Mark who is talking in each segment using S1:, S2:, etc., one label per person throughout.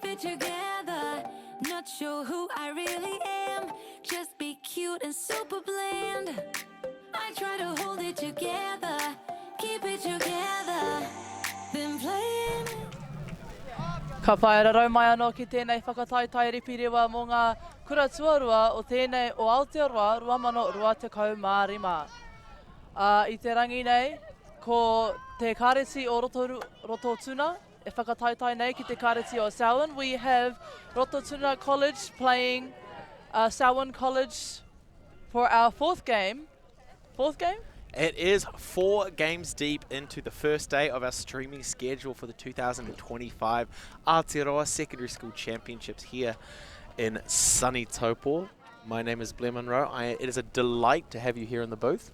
S1: keep it together. Not sure who I really am. Just be cute and super bland. I try to hold it together. Keep it together. Been playing.
S2: Ka pai rarau mai anō ki tēnei whakataitai ripirewa mō ngā kura tuarua o tēnei o Aotearoa 2025. I te rangi nei, ko te kāreti o Rototuna, e whakataitai nei ki te kāreti o Selwyn. We have Rototuna College playing Selwyn College for our fourth game. Fourth game?
S3: It is 4 games deep into the first day of our streaming schedule for the 2025 Aotearoa Secondary School Championships here in sunny Taupō. My name is Blair Monroe. It is a delight to have you here in the booth.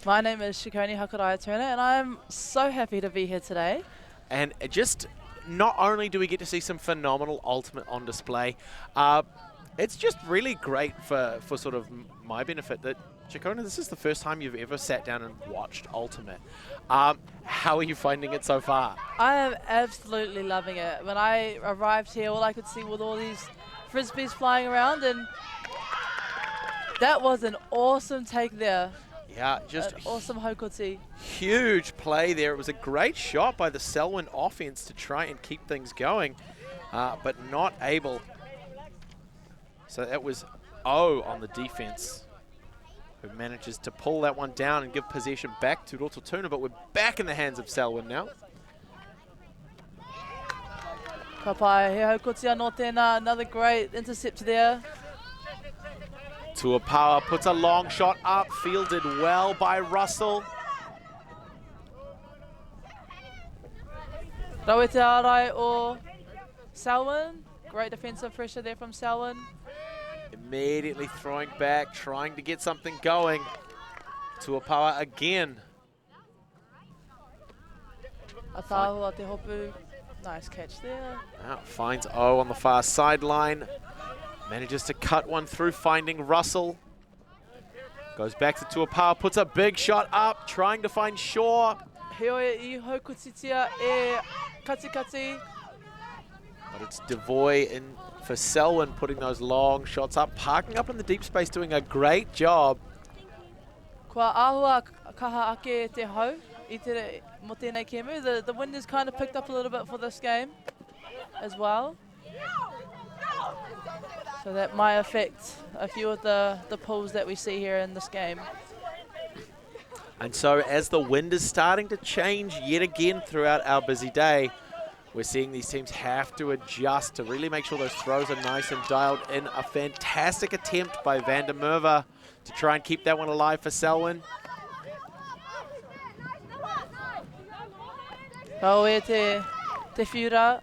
S2: My name is Shikoni Hakaraya-Turner, and I'm so happy to be here today.
S3: And just not only do we get to see some phenomenal Ultimate on display, it's just really great for sort of my benefit that, Chikona, this is the first time you've ever sat down and watched Ultimate. How are you finding it so far?
S2: I am absolutely loving it. When I arrived here, all I could see was all these Frisbees flying around, and that was an awesome take there.
S3: Yeah, just
S2: an awesome hokoti.
S3: Huge play there. It was a great shot by the Selwyn offense to try and keep things going, but not able. So that was O on the defense, who manages to pull that one down and give possession back to Rototuna, but we're back in the hands of Selwyn now.
S2: Ka pai, he hokoti anō tēnā, another great intercept there.
S3: Taupō puts a long shot up, fielded well by Russell.
S2: Rawe te ārai o Selwyn. Great defensive pressure there from Selwyn.
S3: Immediately throwing back, trying to get something going. Taupō again.
S2: Atahua te hopu. Nice catch there.
S3: Finds O on the far sideline. Manages to cut one through, finding Russell. Goes back to Taupō, puts a big shot up, trying to find Shaw.
S2: Heoi I hokutitia e katikati.
S3: But it's Devoy in for Selwyn, putting those long shots up, parking up in the deep space, doing a great job.
S2: Kua āhua kaha ake te hau I te mo tēnei kemu. The wind has kind of picked up a little bit for this game as well. So that might affect a few of the pulls that we see here in this game.
S3: And so as the wind is starting to change yet again throughout our busy day, we're seeing these teams have to adjust to really make sure those throws are nice and dialed in. A fantastic attempt by Van der Merwe to try and keep that one alive for Selwyn.
S2: Kaue te whiura.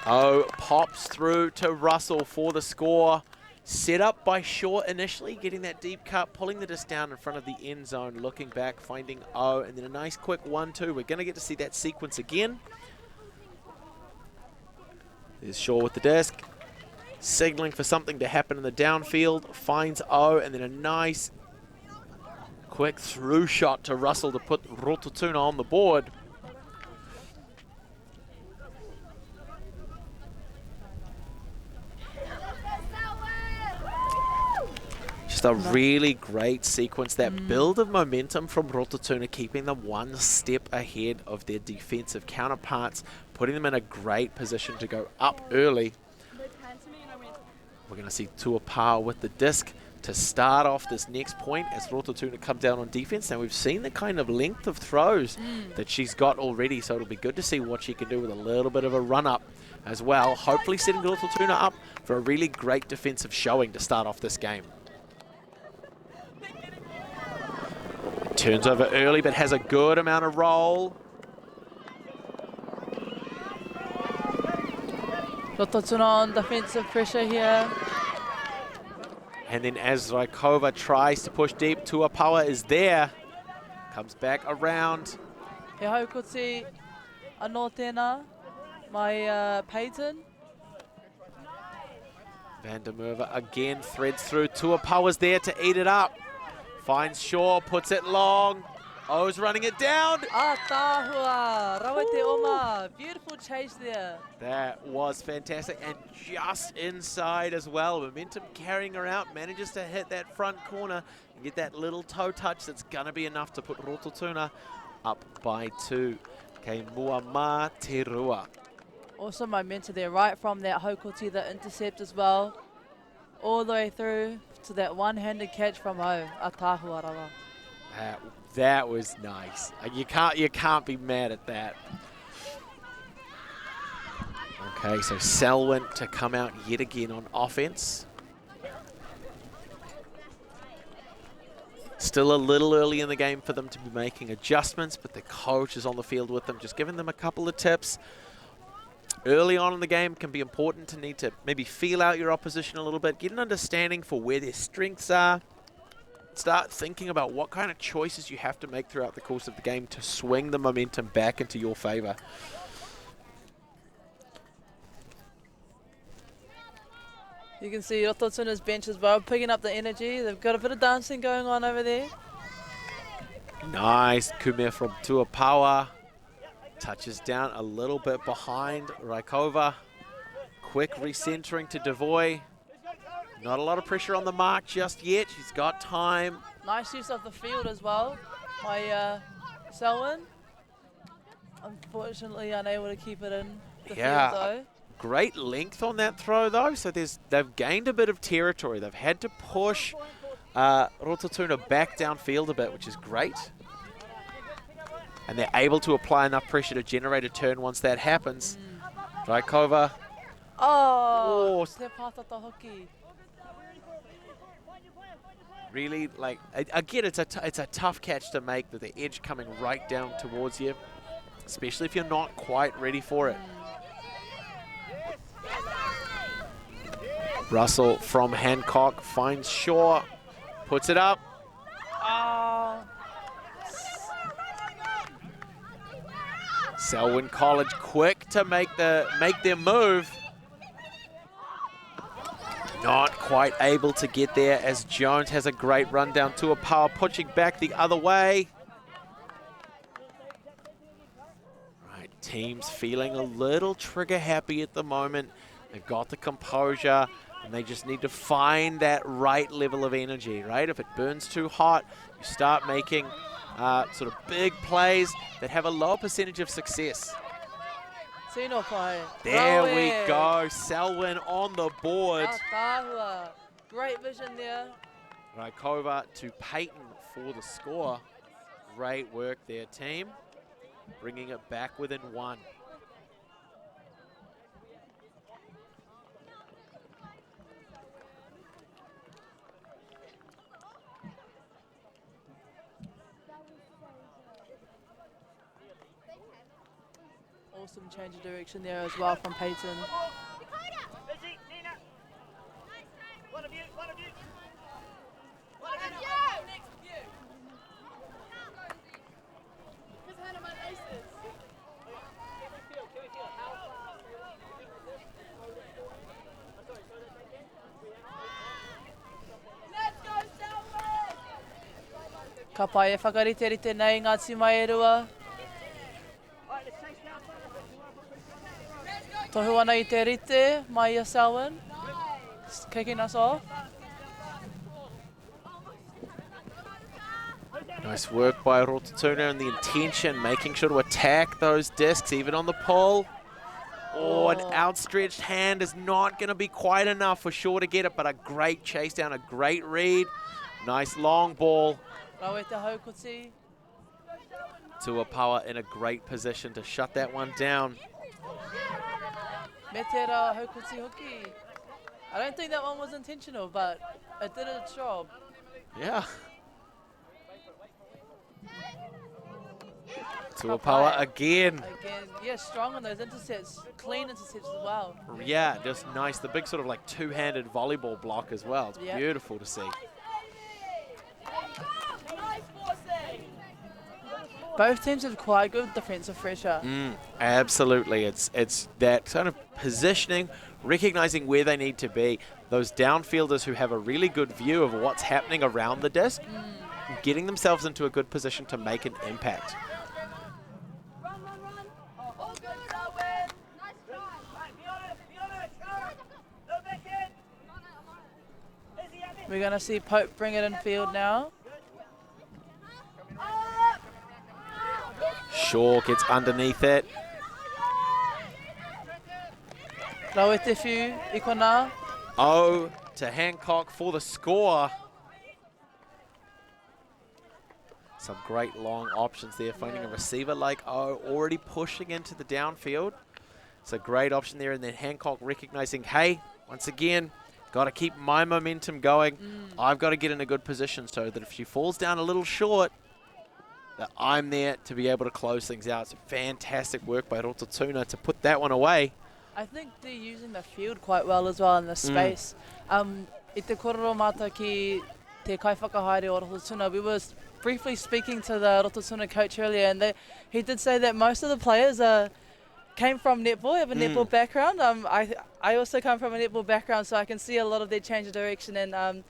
S3: Oh, pops through to Russell for the score. Set up by Shaw initially, getting that deep cut, pulling the disc down in front of the end zone, looking back, finding O, and then a nice quick 1-2. We're going to get to see that sequence again. There's Shaw with the disc, signaling for something to happen in the downfield, finds O, and then a nice quick through shot to Russell to put Rototuna on the board. Just a really great sequence, that build of momentum from Rototuna, keeping them one step ahead of their defensive counterparts, putting them in a great position to go up early. We're going to see Taupō with the disc to start off this next point as Rototuna come down on defense. Now we've seen the kind of length of throws that she's got already, so it'll be good to see what she can do with a little bit of a run-up as well. Hopefully setting Rototuna up for a really great defensive showing to start off this game. Turns over early, but has a good amount of roll.
S2: Rototuna on defensive pressure here.
S3: And then as Raikova tries to push deep, Taupō is there. Comes back around.
S2: He haukoti anō tēnā, mai Peyton.
S3: Van der Merwe again threads through. Taupō is there to eat it up. Finds Shaw, puts it long. O's running it down.
S2: Tāhua, rawe te oma. Beautiful chase there.
S3: That was fantastic, and just inside as well. Momentum carrying her out, manages to hit that front corner and get that little toe touch that's going to be enough to put Rototuna up by 2. Kei mua mā te rua.
S2: Also momentum there, right from that Haukoti, the intercept as well, all the way through to that one-handed catch from Ho, a Tāhua rawa.
S3: That was nice. You can't be mad at that. Okay, so Selwyn to come out yet again on offense. Still a little early in the game for them to be making adjustments, but the coach is on the field with them, just giving them a couple of tips. Early on in the game can be important to need to maybe feel out your opposition a little bit, get an understanding for where their strengths are, start thinking about what kind of choices you have to make throughout the course of the game to swing the momentum back into your favor.
S2: You can see Rototuna's bench as well, picking up the energy. They've got a bit of dancing going on over there.
S3: Nice kume from Taupō. Touches down a little bit behind Raikova. Quick recentering to Devoy. Not a lot of pressure on the mark just yet. She's got time.
S2: Nice use of the field as well by Selwyn. Unfortunately unable to keep it in the field though.
S3: Great length on that throw though, so they've gained a bit of territory. They've had to push Rototuna back downfield a bit, which is great. And they're able to apply enough pressure to generate a turn once that happens. Raikova.
S2: Oh, te pātata hoki.
S3: Really, like, again, it's a tough catch to make, with the edge coming right down towards you, especially if you're not quite ready for it. Russell from Hancock finds Shaw, puts it up.
S2: Oh.
S3: Selwyn College quick to make their move. Not quite able to get there as Jones has a great run down to a power, pushing back the other way. Right, teams feeling a little trigger happy at the moment. They've got the composure, and they just need to find that right level of energy, right? If it burns too hot, you start making sort of big plays that have a lower percentage of success. There we go, Selwyn on the board.
S2: Tāhua. Great vision there.
S3: Raikova to Peyton for the score. Great work there, team. Bringing it back within 1.
S2: Awesome change of direction there as well from Peyton. Ka pai e whakariterite nei ngā tima e rua. Tohu ana I te rite, mai a Selwyn, kicking us off.
S3: Nice work by Rototuna and the intention, making sure to attack those discs, even on the pull. Oh, an outstretched hand is not going to be quite enough for Shaw to get it, but a great chase down, a great read. Nice long ball.
S2: Rawe te Haukoti.
S3: Taupō in a great position to shut that one down.
S2: Me te rā Haukoti hoki. I don't think that one was intentional, but it did its job.
S3: Yeah. Taupō again.
S2: Yeah, strong on those intercepts. Clean intercepts as well.
S3: Yeah, just nice. The big sort of like two-handed volleyball block as well. It's beautiful to see.
S2: Both teams have quite good defensive pressure.
S3: Absolutely. It's that kind of positioning, recognizing where they need to be. Those downfielders who have a really good view of what's happening around the disc getting themselves into a good position to make an impact.
S2: We're going to see Pope bring it in field now.
S3: Shaw gets underneath it.
S2: Rauetefu, Ikona.
S3: Oh, to Hancock for the score. Some great long options there, finding a receiver like Oh, already pushing into the downfield. It's a great option there, and then Hancock recognizing, hey, once again, got to keep my momentum going. I've got to get in a good position so that if she falls down a little short, that I'm there to be able to close things out. It's fantastic work by Rototuna to put that one away.
S2: I think they're using the field quite well as well in the space. I te kororo mata ki te kaiwhakahaere o Rototuna. We were briefly speaking to the Rototuna coach earlier, and he did say that most of the players came from netball, have a netball background. I also come from a netball background, so I can see a lot of their change of direction and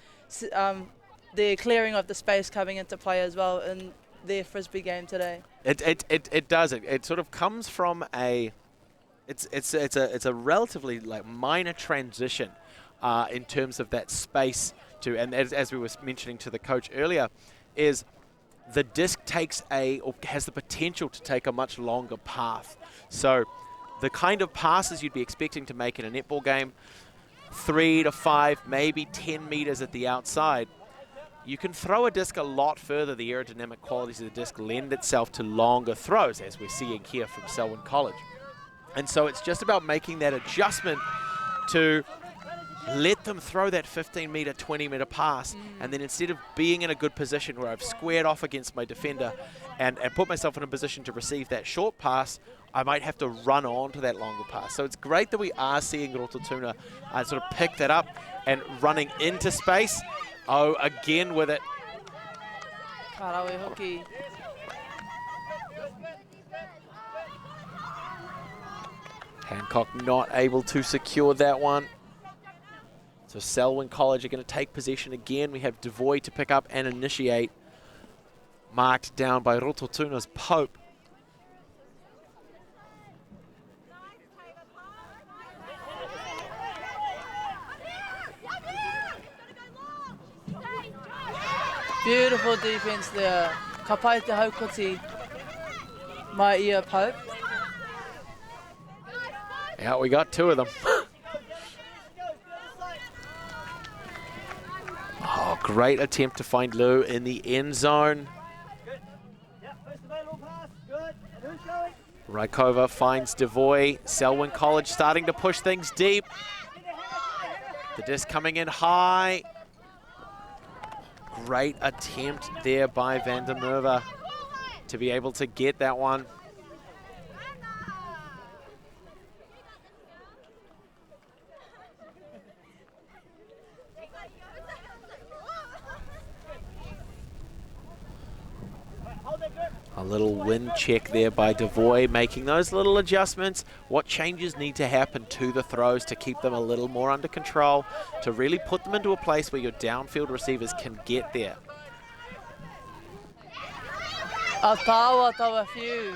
S2: their clearing of the space coming into play as well in their Frisbee game today.
S3: It does. It sort of comes from a... It's a relatively like minor transition in terms of that space to, and as we were mentioning to the coach earlier, is the disc has the potential to take a much longer path. So the kind of passes you'd be expecting to make in a netball game, 3 to 5, maybe 10 meters at the outside, you can throw a disc a lot further. The aerodynamic qualities of the disc lend itself to longer throws, as we're seeing here from Selwyn College. And so it's just about making that adjustment to let them throw that 15-meter, 20-meter pass, and then instead of being in a good position where I've squared off against my defender and put myself in a position to receive that short pass, I might have to run on to that longer pass. So it's great that we are seeing Rototuna sort of pick that up and running into space. Oh, again with it.
S2: Karawe hoki.
S3: Hancock not able to secure that one. So Selwyn College are going to take possession again. We have Devoy to pick up and initiate. Marked down by Rototuna's Pope.
S2: Beautiful defense there. Ka pai te haukoti mai ia Pope.
S3: Yeah, we got 2 of them. Oh, great attempt to find Lou in the end zone. Rykova finds Devoy. Selwyn College starting to push things deep. The disc coming in high. Great attempt there by Van der Merwe to be able to get that one. A little wind check there by Devoy, making those little adjustments. What changes need to happen to the throws to keep them a little more under control, to really put them into a place where your downfield receivers can get there.
S2: Tawa few.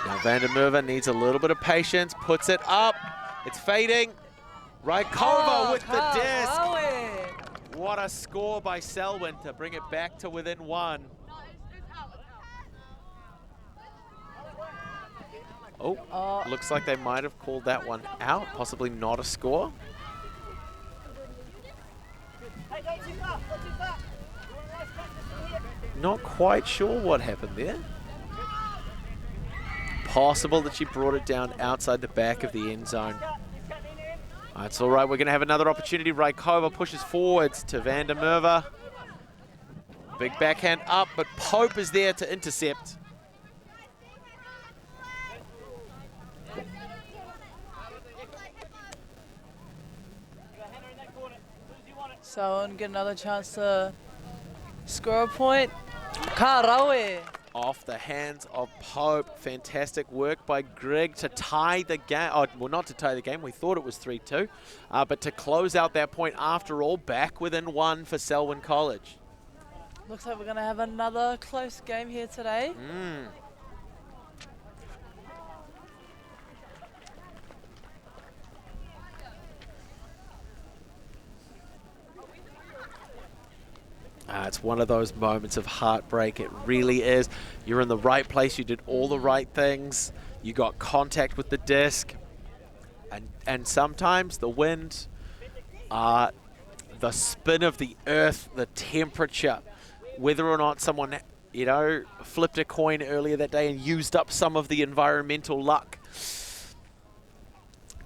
S3: Now Van der Merwe needs a little bit of patience, puts it up. It's fading. Rykova with the disc. What a score by Selwyn to bring it back to within 1. Oh, looks like they might have called that one out, possibly not a score. Not quite sure what happened there. Possible that she brought it down outside the back of the end zone. It's all right, we're going to have another opportunity. Rykova pushes forwards to Van der Merwe. Big backhand up, but Pope is there to intercept.
S2: So, and get another chance to score a point. Karawe.
S3: off the hands of Pope. Fantastic work by Greg to tie the game. Oh, well, not to tie the game. We thought it was 3-2. But to close out that point after all, back within 1 for Selwyn College.
S2: Looks like we're going to have another close game here today.
S3: It's one of those moments of heartbreak. It really is. You're in the right place. You did all the right things. You got contact with the disc. And sometimes the wind, the spin of the earth, the temperature, whether or not someone, you know, flipped a coin earlier that day and used up some of the environmental luck.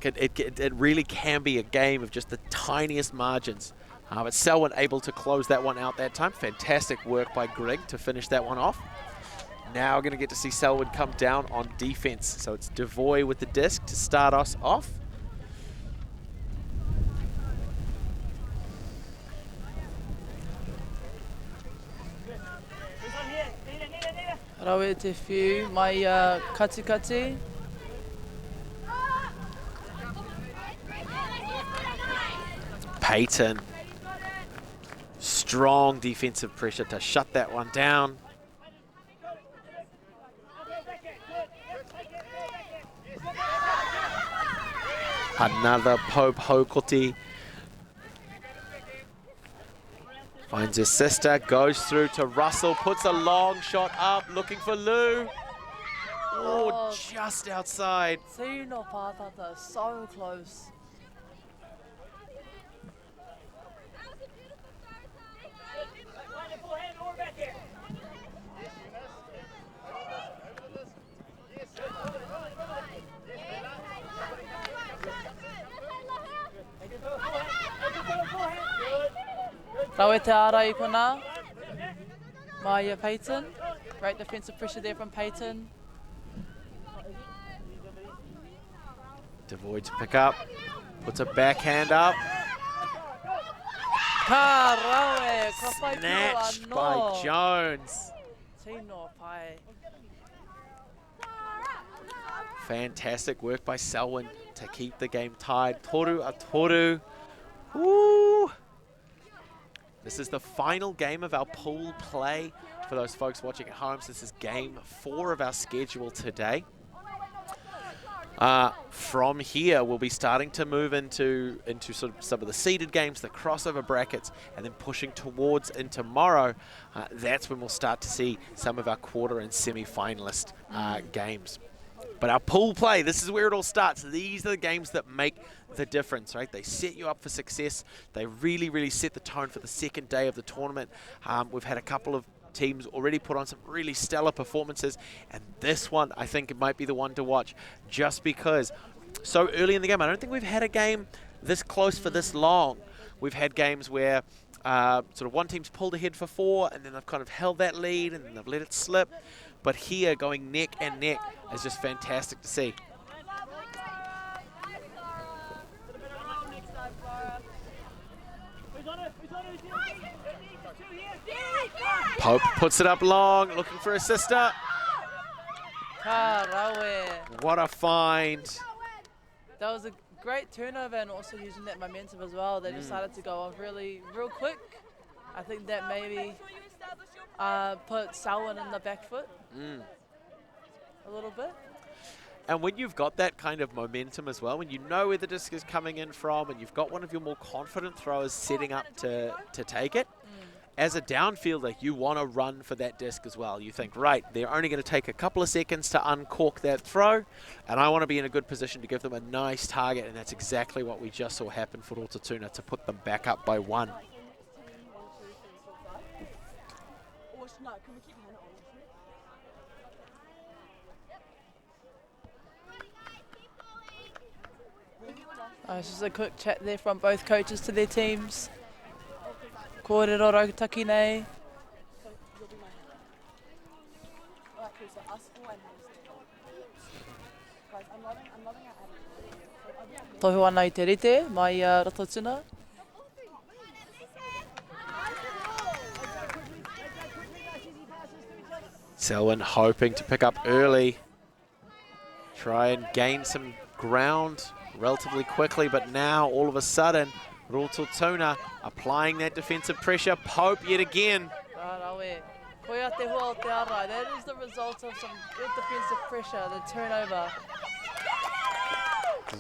S3: It really can be a game of just the tiniest margins. But Selwyn able to close that one out that time. Fantastic work by Greg to finish that one off. Now we're going to get to see Selwyn come down on defense. So it's Devoy with the disc to start us off.
S2: Rawe te whiu, mai kati.
S3: Peyton. Strong defensive pressure to shut that one down. Another Pope Hokoti. Finds his sister, goes through to Russell, puts a long shot up, looking for Lou. Oh, just outside.
S2: Tino Pātata, so close. Rawe te ara I kona. Maya Peyton. Great defensive pressure there from Peyton.
S3: Devoid to pick up. Puts a backhand up.
S2: Ka rawe.
S3: Snatched by Jones.
S2: Tino pai.
S3: Fantastic work by Selwyn to keep the game tied. Toru a toru. Woo! This is the final game of our pool play for those folks watching at home. So this is game 4 of our schedule today. From here, we'll be starting to move into sort of some of the seeded games, the crossover brackets, and then pushing towards in tomorrow. That's when we'll start to see some of our quarter and semi-finalist games. But our pool play, this is where it all starts. These are the games that make the difference, right? They set you up for success. They really, really set the tone for the second day of the tournament. We've had a couple of teams already put on some really stellar performances, and this one, I think it might be the one to watch, just because so early in the game, I don't think we've had a game this close for this long. We've had games where sort of one team's pulled ahead for 4, and then they've kind of held that lead, and then they've let it slip. But here, going neck and neck is just fantastic to see. Pope puts it up long, looking for a sister. What a find.
S2: That was a great turnover, and also using that momentum as well. They decided to go off real quick. I think that maybe put Selwyn in the back foot a little bit.
S3: And when you've got that kind of momentum as well, when you know where the disc is coming in from, and you've got one of your more confident throwers setting up to take it, as a downfielder, you want to run for that disc as well. You think, right, they're only going to take a couple of seconds to uncork that throw, and I want to be in a good position to give them a nice target, and that's exactly what we just saw happen for Rototuna to put them back up by 1. It's just
S2: a quick chat there from both coaches to their teams. Kōrero rautaki nei. Tohu ana I te rite, mai Rototuna.
S3: Selwyn hoping to pick up early. Try and gain some ground relatively quickly, but now all of a sudden, Rototuna applying that defensive pressure. Pope yet again.
S2: That is the result of some good defensive pressure, the turnover.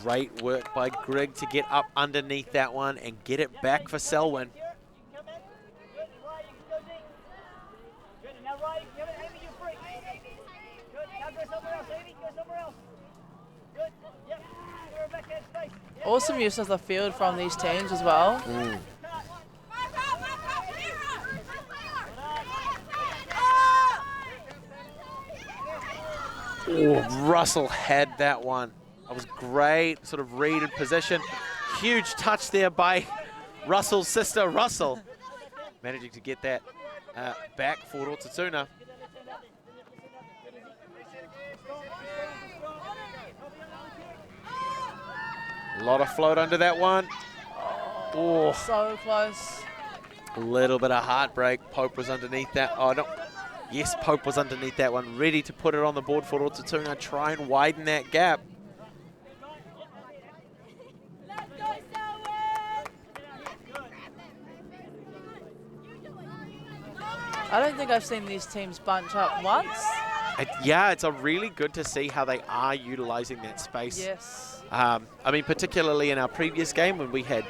S3: Great work by Greg to get up underneath that one and get it back for Selwyn.
S2: Awesome use of the field from these teams as well.
S3: Oh, Russell had that one. That was great, sort of read and position. Huge touch there by Russell's sister, Russell. Managing to get that back for Rototuna. A lot of float under that one. Oh,
S2: so close.
S3: A little bit of heartbreak. Pope was underneath that. Oh, no. Yes, Pope was underneath that one. Ready to put it on the board for Rototuna. Try and widen that gap.
S2: I don't think I've seen these teams bunch up once.
S3: Yeah, it's a really good to see how they are utilising that space.
S2: Yes.
S3: I mean, particularly in our previous game when we had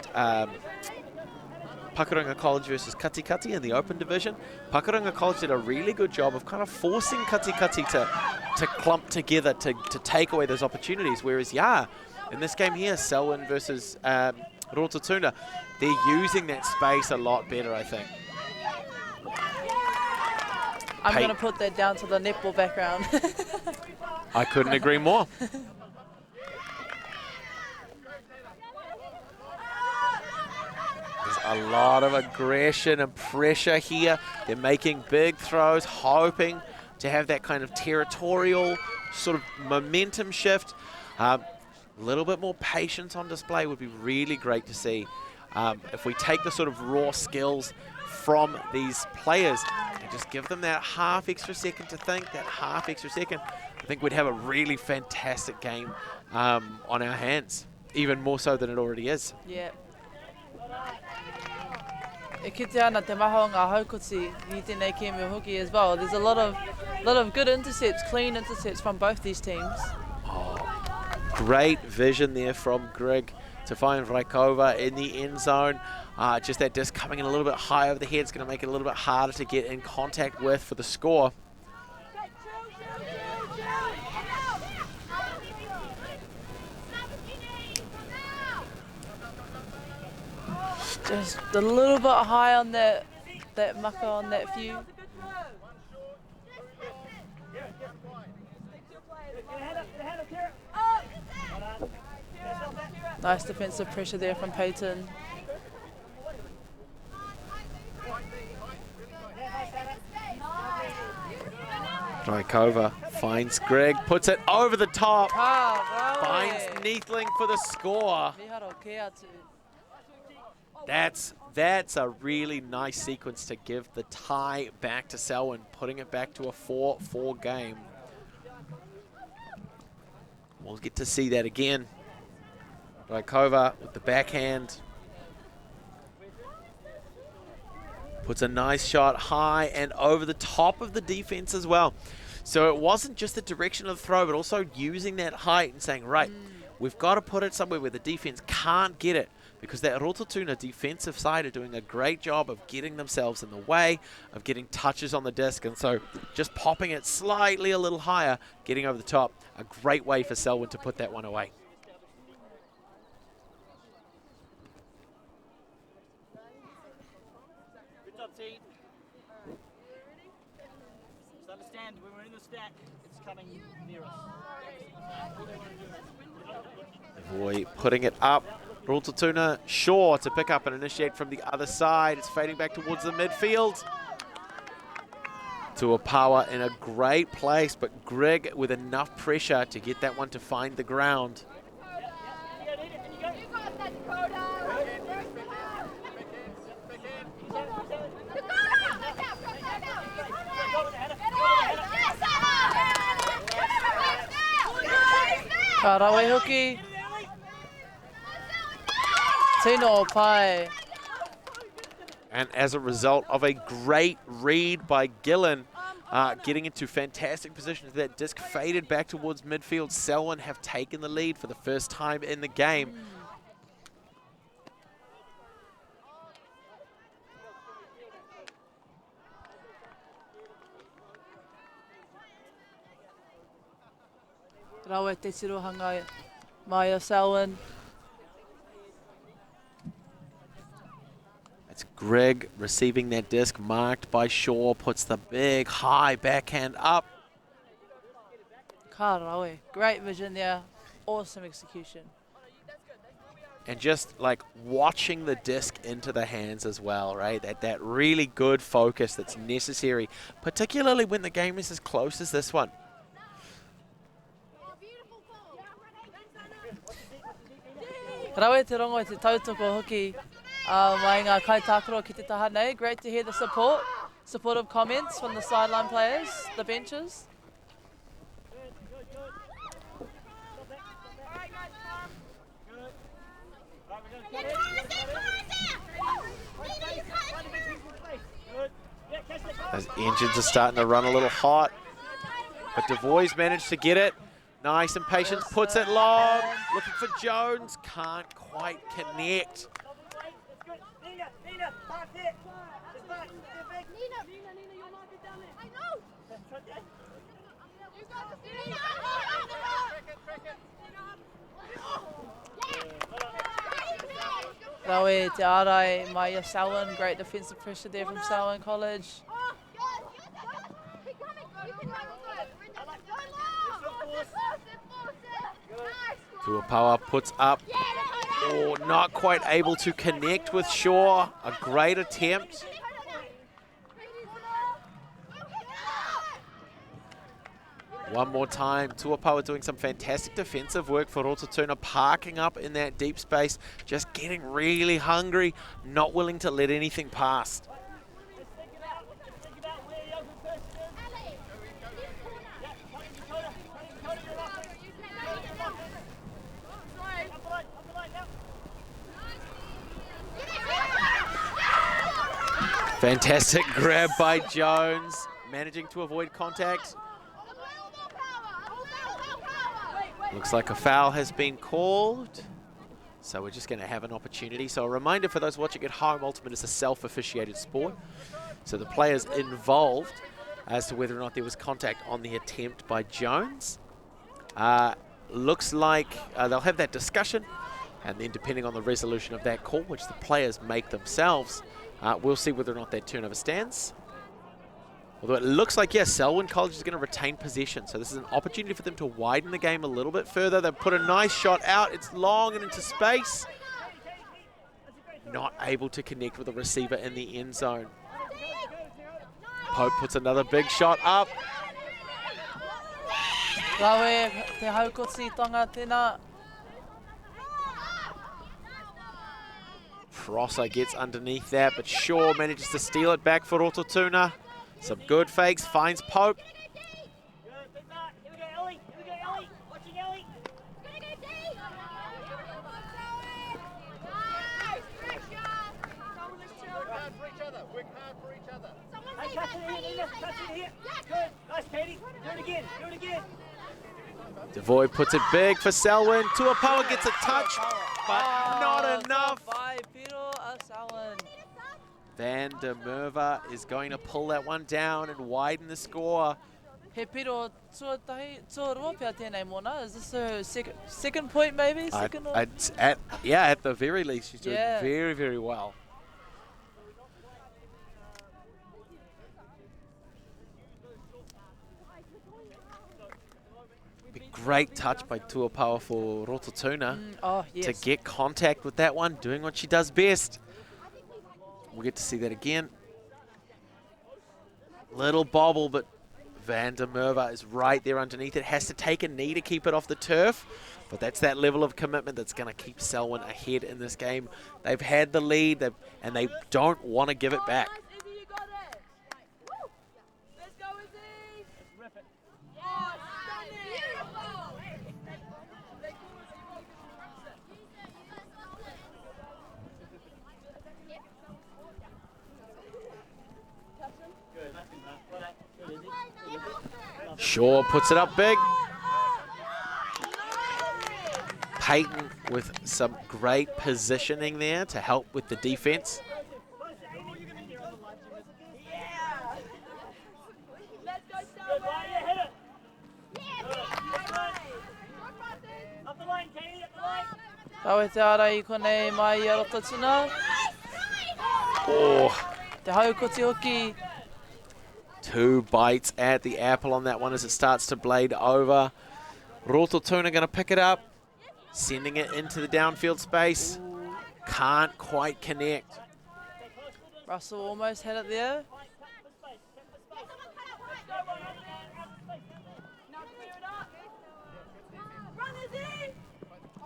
S3: Pakuranga College versus Katikati in the open division. Pakuranga College did a really good job of kind of forcing Katikati to clump together to take away those opportunities. Whereas, yeah, in this game here, Selwyn versus Rototuna, they're using that space a lot better, I think.
S2: I'm going to put that down to the netball background.
S3: I couldn't agree more. There's a lot of aggression and pressure here. They're making big throws, hoping to have that kind of territorial sort of momentum shift. A little bit more patience on display would be really great to see. If we take the sort of raw skills from these players and just give them that half extra second to think, that half extra second, I think we'd have a really fantastic game on our hands, even more so than it already is.
S2: Yeah. E kite ana te maho ngā haukoti I tēnei kēmu hoki as well. There's a lot of good intercepts, clean intercepts from both these teams.
S3: Oh, great vision there from Greg to find Raikova in the end zone. Just that disc coming in a little bit high over the head is going to make it a little bit harder to get in contact with for the score.
S2: Just a little bit high on that maka on that view. Nice defensive pressure there from Peyton.
S3: Raikova finds Greg, puts it over the top, finds Neathling for the score. That's a really nice sequence to give the tie back to Selwyn, putting it back to a 4-4 game. We'll get to see that again. Raikova with the backhand. Puts a nice shot high and over the top of the defense as well. So it wasn't just the direction of the throw, but also using that height and saying, right, we've got to put it somewhere where the defense can't get it, because that Rototuna defensive side are doing a great job of getting themselves in the way, of getting touches on the disc, and so just popping it slightly a little higher, getting over the top, a great way for Selwyn to put that one away.
S4: Good job, team. Just understand, when we're in the stack, it's coming near us.
S3: Boy, putting it up. Rototuna sure to pick up and initiate from the other side. It's fading back towards the midfield. Taupō in a great place, but Greg with enough pressure to get that one to find the ground.
S2: Ka rawe hoki. Tino pai.
S3: And as a result of a great read by Gillen, getting into fantastic positions, that disc faded back towards midfield. Selwyn have taken the lead for the first time in the game.
S2: Rawe te tirohanga mai o Selwyn.
S3: It's Greg receiving that disc, marked by Shaw, puts the big high backhand up.
S2: Ka rawe. Great vision there. Awesome execution.
S3: And just like watching the disc into the hands as well, right? That really good focus that's necessary, particularly when the game is as close as this one.
S2: Rawe te rongo e te tautoko hoki mai ngā kaitākaro ki te taha nei. Great to hear the supportive comments from the sideline players, the benches.
S3: Those engines are starting to run a little hot, but Devoy's managed to get it. Nice and Patience puts it long, looking for Jones, can't quite connect.
S2: Rawe te arai mai o Selwyn. Great defensive pressure there from Selwyn College.
S3: Taupō puts up, oh, not quite able to connect with Shaw. A great attempt. One more time, Taupō doing some fantastic defensive work for Rototuna, parking up in that deep space, just getting really hungry, not willing to let anything past. Fantastic grab by Jones, managing to avoid contact. Looks like a foul has been called, so we're just going to have an opportunity. So a reminder for those watching at home, Ultimate is a self-officiated sport, so the players involved as to whether or not there was contact on the attempt by Jones. Looks like they'll have that discussion, and then depending on the resolution of that call, which the players make themselves, we'll see whether or not that turnover stands. Although it looks like, yes, Selwyn College is going to retain possession. So this is an opportunity for them to widen the game a little bit further. They've put a nice shot out. It's long and into space. Not able to connect with the receiver in the end zone. Pope puts another big shot up.
S2: Rawe te haukoti tonga tēnā.
S3: Prosser gets underneath that, but Shaw manages to steal it back for Rototuna. Some good fakes, finds Pope. Devoy puts it big for Selwyn. Taupō gets a touch, but not enough. Van der Merwe is going to pull that one down and widen the score.
S2: He piro tuarua pia tēnei mona. Is this her second point maybe?
S3: At the very least, she's doing very, very well. Great touch by Taupō for Rototuna to get contact with that one, doing what she does best. We'll get to see that again. Little bobble, but Van der Merwe is right there underneath it. Has to take a knee to keep it off the turf, but that's that level of commitment that's going to keep Selwyn ahead in this game. They've had the lead, and they don't want to give it back. Shaw puts it up big. Peyton with some great positioning there to help with the defense.
S2: Kawe te ara I konei mai I Rototuna.
S3: Oh,
S2: Te haukoti hoki.
S3: 2 bites at the apple on that one as it starts to blade over. Rototuna going to pick it up, sending it into the downfield space. Can't quite connect.
S2: Russell almost had it there.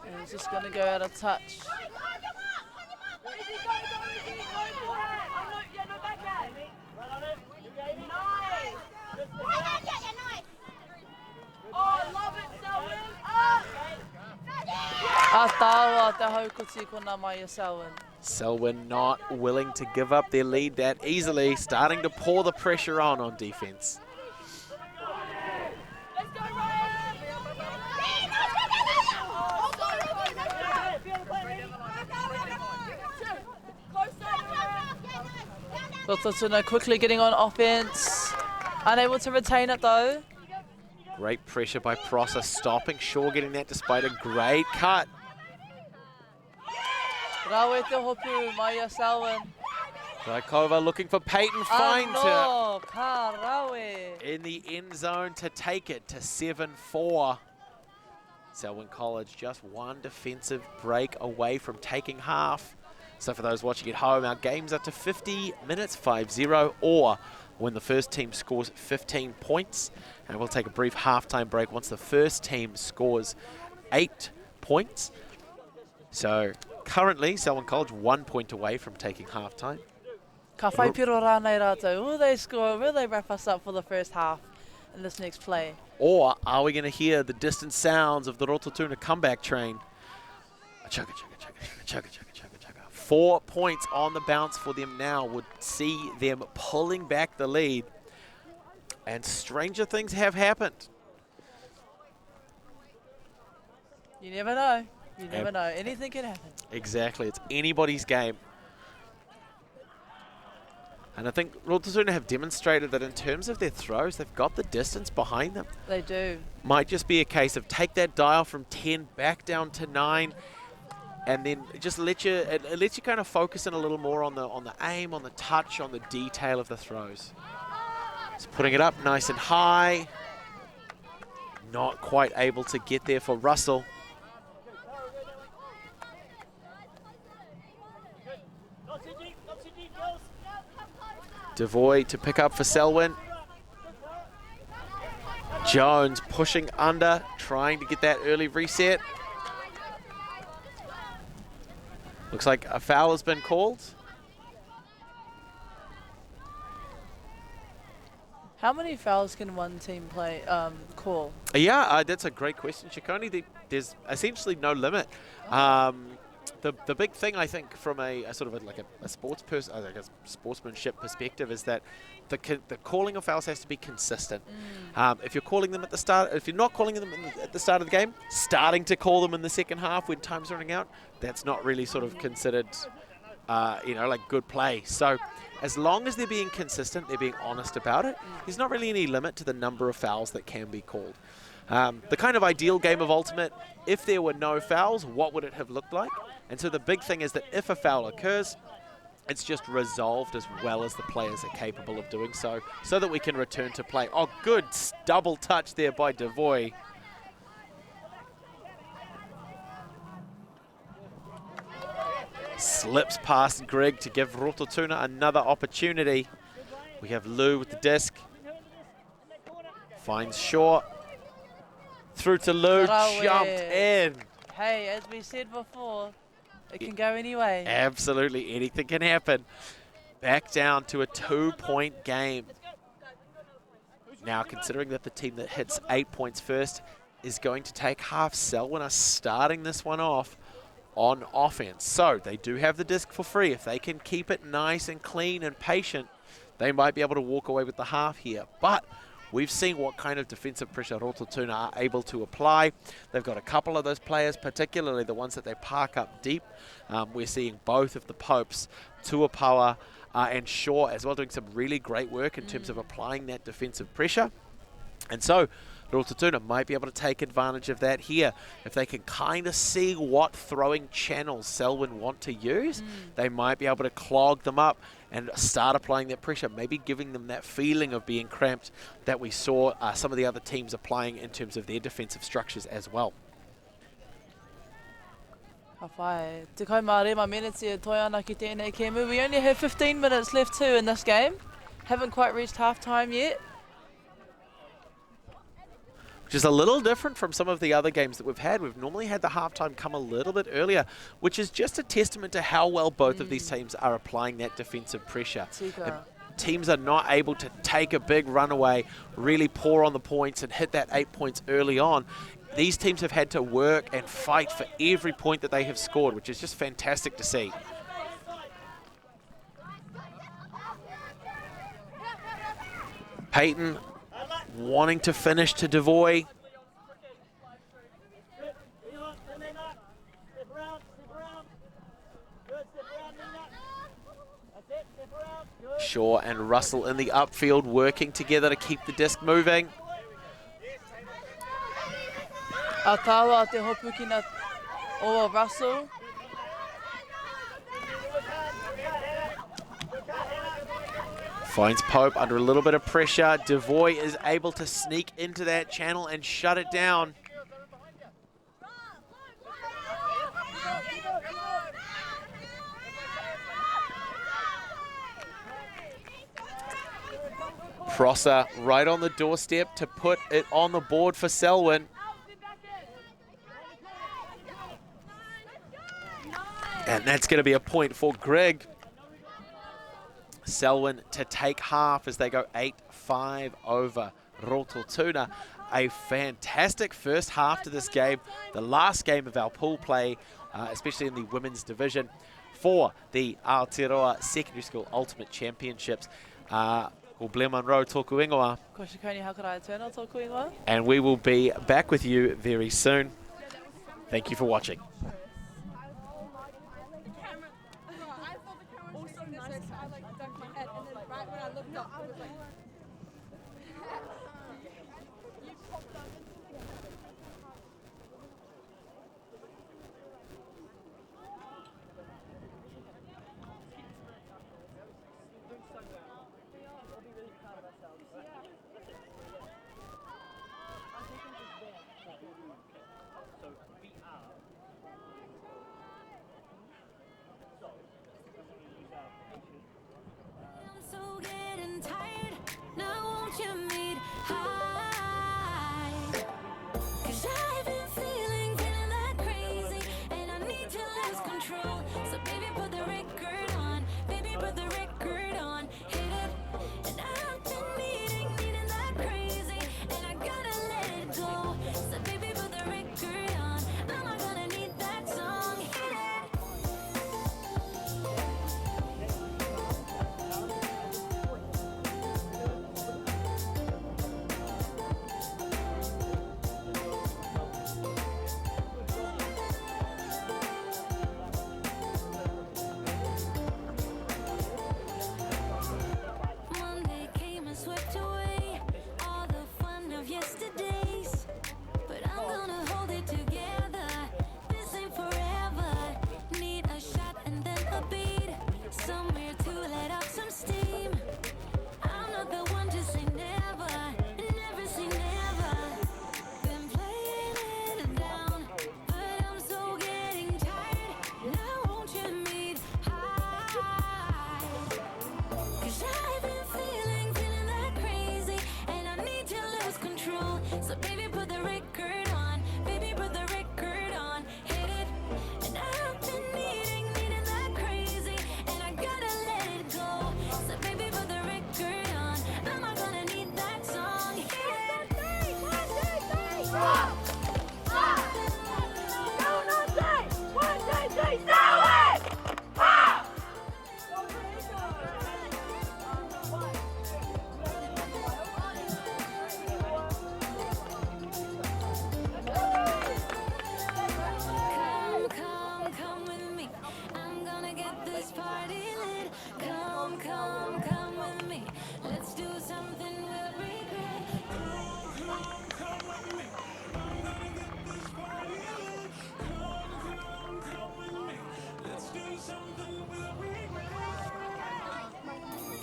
S2: And he's just going to go out of touch. Taua te haukoti kona mai I Selwyn.
S3: Selwyn not willing to give up their lead that easily, starting to pour the pressure on defense. Rototuna quickly getting on offense. Unable to retain it though. Great pressure by Prosser, stopping Shaw, getting that despite a great cut.
S2: Rawe te hopu mai I Selwyn.
S3: Raikova looking for Peyton, finds her
S2: Ano, ka Rawe.
S3: in the end zone to take it to 7-4. Selwyn College just one defensive break away from taking half. So for those watching at home, our game's up to 50 minutes, 5-0, or when the first team scores 15 points. And we'll take a brief halftime break once the first team scores 8 points. So currently, Selwyn College 1 point away from taking halftime.
S2: Ka whai piro rānei rātou. Will they score? Will they wrap us up for the first half in this next play?
S3: Or are we going to hear the distant sounds of the Rototuna comeback train? Chugga, chugga, chugga, chugga, chugga, chugga, chugga. 4 points on the bounce for them now would see them pulling back the lead. And stranger things have happened.
S2: You never know. You never know. Anything can happen.
S3: Exactly. It's anybody's game. And I think Rototuna have demonstrated that in terms of their throws, they've got the distance behind them.
S2: They do.
S3: Might just be a case of take that dial from 10 back down to 9, and then just let you kind of focus in a little more on the aim, on the touch, on the detail of the throws. Just putting it up nice and high. Not quite able to get there for Russell. Devoy to pick up for Selwyn. Jones pushing under, trying to get that early reset. Looks like a foul has been called.
S2: How many fouls can one team play call?
S3: Yeah, that's a great question, Ciccone. There's essentially no limit. The big thing, I think, from a sort of a sports person, like a sportsmanship perspective, is that the calling of fouls has to be consistent. If you're calling them at the start, if you're not calling them at the start of the game, starting to call them in the second half when time's running out, that's not really sort of considered, like good play. So as long as they're being consistent, they're being honest about it, there's not really any limit to the number of fouls that can be called. The kind of ideal game of Ultimate, if there were no fouls, what would it have looked like? And so the big thing is that if a foul occurs, it's just resolved as well as the players are capable of doing so that we can return to play. Oh, good double touch there by Devoy. Slips past Greg to give Rototuna another opportunity. We have Lou with the disc. Finds Shaw. Through to Lou, jumped in.
S2: Hey, as we said before, it can go anyway.
S3: Absolutely, anything can happen. Back down to a 2-point game. Now, considering that the team that hits 8 points first is going to take half, Selwyn are starting this one off on offense. So they do have the disc for free. If they can keep it nice and clean and patient, they might be able to walk away with the half here. But we've seen what kind of defensive pressure Rototuna are able to apply. They've got a couple of those players, particularly the ones that they park up deep. We're seeing both of the Popes, Taupō and Shaw as well, doing some really great work in terms of applying that defensive pressure. And so Rototuna might be able to take advantage of that here. If they can kind of see what throwing channels Selwyn want to use, they might be able to clog them up and start applying that pressure, maybe giving them that feeling of being cramped that we saw some of the other teams applying in terms of their defensive structures as well.
S2: Hawhai. Te kaumārema minutes e toi ana ki tēnei kēmu. We only have 15 minutes left too in this game. Haven't quite reached half-time yet.
S3: Which is a little different from some of the other games that we've had. We've normally had the halftime come a little bit earlier, which is just a testament to how well both of these teams are applying that defensive pressure. Teams are not able to take a big runaway, really pour on the points and hit that 8 points early on. These teams have had to work and fight for every point that they have scored, which is just fantastic to see. Peyton wanting to finish to Devoy. Shaw and Russell in the upfield working together to keep the disc moving.
S2: Atawa te hopuki na o Russell.
S3: Finds Pope under a little bit of pressure. Devoy is able to sneak into that channel and shut it down. Prosser right on the doorstep to put it on the board for Selwyn. And that's going to be a point for Greg. Selwyn to take half as they go 8-5 over Rototuna. A fantastic first half to this game. The last game of our pool play, especially in the women's division, for the Aotearoa Secondary School Ultimate Championships. Blair Munro, tōku ingoa.
S2: Koshikoni Hakarai Turner, tōku ingoa.
S3: And we will be back with you very soon. Thank you for watching.
S1: I'm so getting tired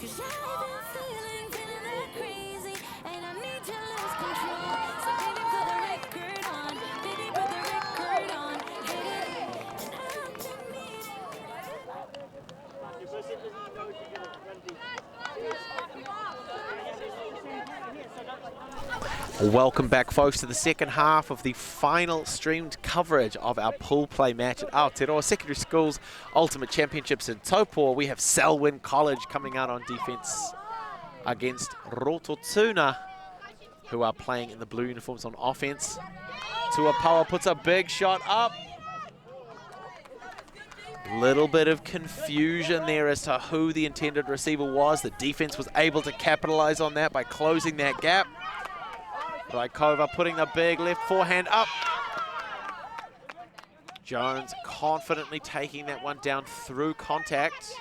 S1: 'Cause I've been feeling that crazy, and I need to lose control. So baby, put the record on. Baby, put the record on. Hit it, and I've been needing.
S3: Welcome back, folks, to the second half of the final streamed coverage of our pool play match at Aotearoa Secondary School's Ultimate Championships in Taupō. We have Selwyn College coming out on defense against Rototuna, who are playing in the blue uniforms on offense. Taupō puts a big shot up. Little bit of confusion there as to who the intended receiver was. The defense was able to capitalize on that by closing that gap. Raikova putting the big left forehand up. Jones confidently taking that one down through contact.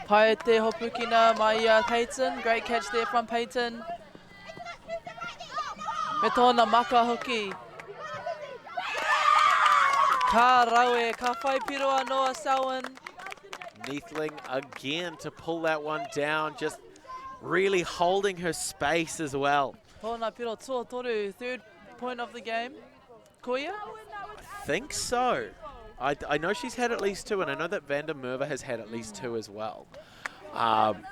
S2: Pai te hopukina mai Peyton. Great catch there from Peyton. Me tōna maka hoki. Ka rawe, ka whai piroa noa Selwyn.
S3: Neathling again to pull that one down, just really holding her space as well.
S2: Tōna piro tua toru, third point of the game. Koia?
S3: I think so. I know she's had at least two, and I know that Vander Merwe has had at least two as well.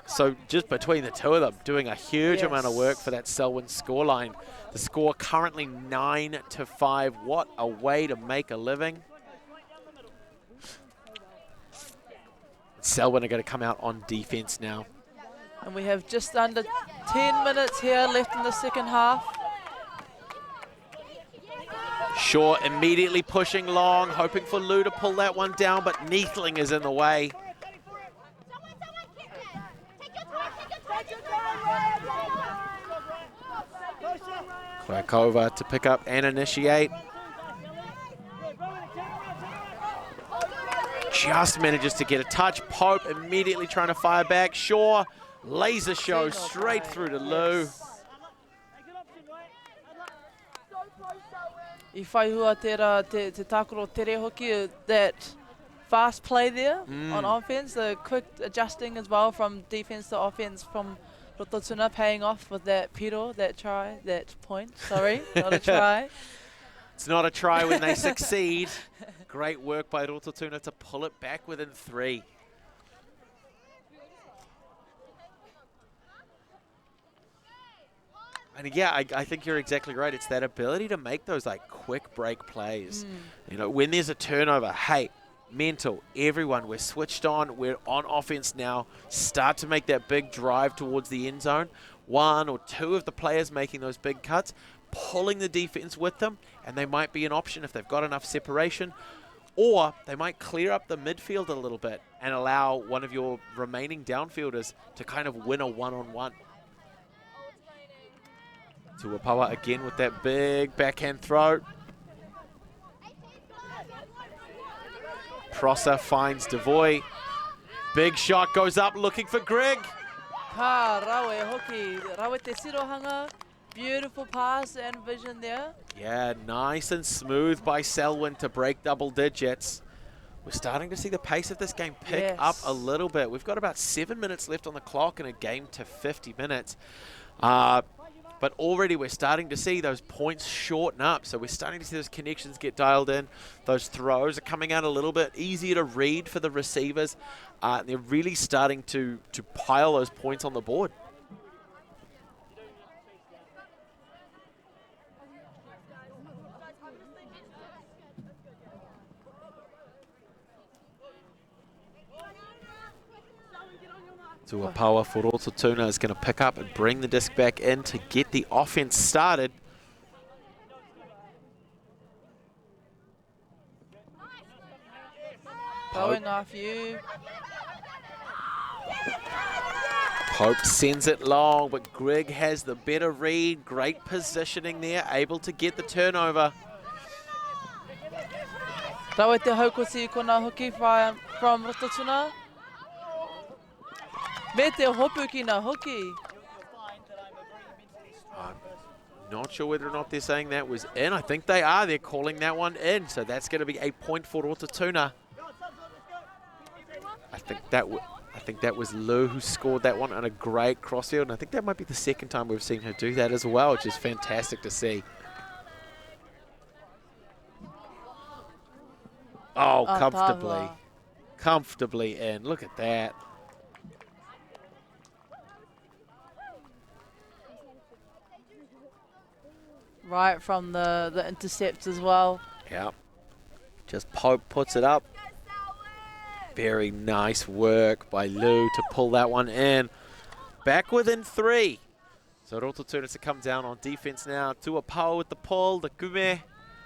S3: So just between the two of them, doing a huge amount of work for that Selwyn scoreline. The score currently 9-5. What a way to make a living. Selwyn are going to come out on defense now.
S2: And we have just under 10 minutes here left in the second half.
S3: Shaw immediately pushing long, hoping for Lou to pull that one down, but Neathling is in the way. Krakova to pick up and initiate. Just manages to get a touch. Pope immediately trying to fire back. Shaw, laser show straight through to Lou.
S2: I whai hua te tākoro tere hoki, that fast play there on offense, the quick adjusting as well from defense to offense from Rototuna, paying off with that piro, that try, that point, sorry, not a try.
S3: It's not a try when they succeed. Great work by Rototuna to pull it back within 3. And yeah, I think you're exactly right. It's that ability to make those like quick break plays. You know, when there's a turnover, hey, mental, everyone, we're switched on, we're on offense now. Start to make that big drive towards the end zone. 1 or 2 of the players making those big cuts, pulling the defense with them, and they might be an option if they've got enough separation. Or they might clear up the midfield a little bit and allow one of your remaining downfielders to kind of win a one-on-one. Taupō again with that big backhand throw. Prosser finds Devoy. Big shot goes up looking for Greg.
S2: Ka rawe hoki, rawe te sirohanga. Beautiful pass and vision there.
S3: Yeah, nice and smooth by Selwyn to break double digits. We're starting to see the pace of this game pick up a little bit. We've got about 7 minutes left on the clock in a game to 50 minutes. But already we're starting to see those points shorten up. So we're starting to see those connections get dialed in. Those throws are coming out a little bit easier to read for the receivers. They're really starting to pile those points on the board. Taupō for Rototuna is going to pick up and bring the disc back in to get the offense started.
S2: Going off you.
S3: Pope sends it long, but Greg has the better read. Great positioning there, able to get the turnover.
S2: Rawe te haukosi kona hoki from Rototuna. Me te hopuki na hoki.
S3: I'm not sure whether or not they're saying that was in. I think they are. They're calling that one in. So that's going to be a point for Rototuna. I think that I think that was Lou who scored that one on a great crossfield, and I think that might be the second time we've seen her do that as well, which is fantastic to see. Oh, comfortably in. Look at that.
S2: Right from the intercept as well.
S3: Yeah. Just Pope puts it up. Very nice work by Lou to pull that one in. Back within 3. So Rototuna to come down on defense now. Taupō with the pull, the Kume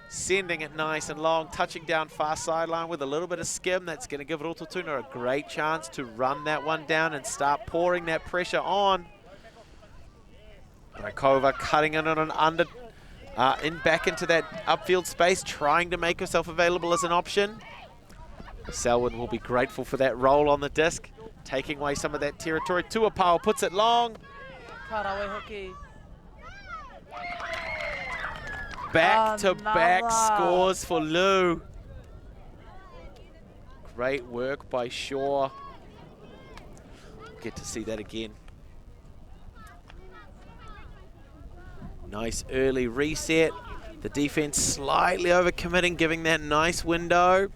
S3: sending it nice and long, touching down far sideline with a little bit of skim. That's going to give Rototuna a great chance to run that one down and start pouring that pressure on. Rakova cutting in on an under, back into that upfield space, trying to make herself available as an option. Selwyn will be grateful for that roll on the disc, taking away some of that territory. Taupō puts it long. Back-to-back scores for Lou. Great work by Shaw. Get to see that again. Nice early reset. The defense slightly overcommitting, giving that nice window.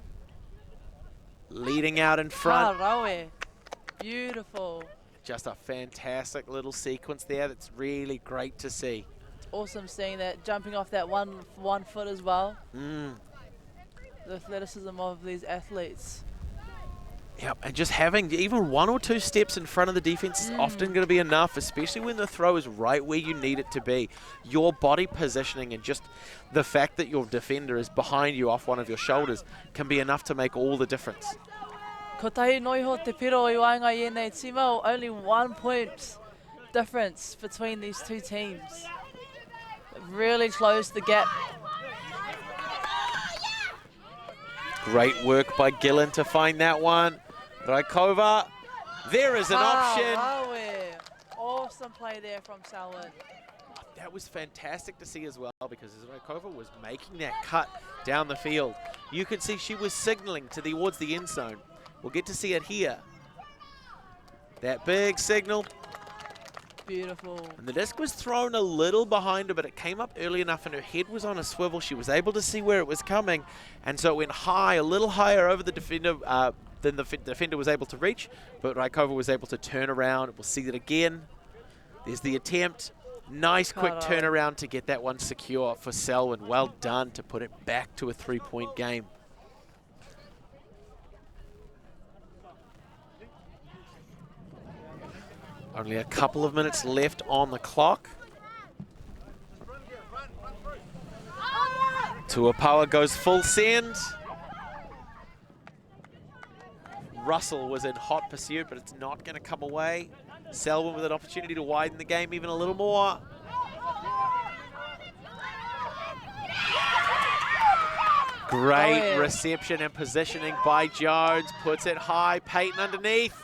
S3: Leading out in front.
S2: Beautiful.
S3: Just a fantastic little sequence there that's really great to see.
S2: Awesome seeing that, jumping off that one foot as well. The athleticism of these athletes.
S3: Yep, and just having even 1 or 2 steps in front of the defense is often going to be enough, especially when the throw is right where you need it to be. Your body positioning and just the fact that your defender is behind you off one of your shoulders can be enough to make all the difference.
S2: Only 1 point difference between these two teams. Really closed the gap.
S3: Great work by Gillen to find that one. Raikova, there is an option.
S2: Awesome play there from Selwyn.
S3: That was fantastic to see as well, because as Raikova was making that cut down the field, you could see she was signaling towards the end zone. We'll get to see it here. That big signal.
S2: Beautiful.
S3: And the disc was thrown a little behind her, but it came up early enough and her head was on a swivel. She was able to see where it was coming, and so it went high, a little higher over the defender than the defender was able to reach, but Raikova was able to turn around. We'll see that again. There's the attempt. Nice quick turnaround to get that one secure for Selwyn. Well done to put it back to a 3-point game. Only a couple of minutes left on the clock. Taupō goes full send. Russell was in hot pursuit, but it's not going to come away. Selwyn with an opportunity to widen the game even a little more. Great reception and positioning by Jones. Puts it high. Peyton underneath.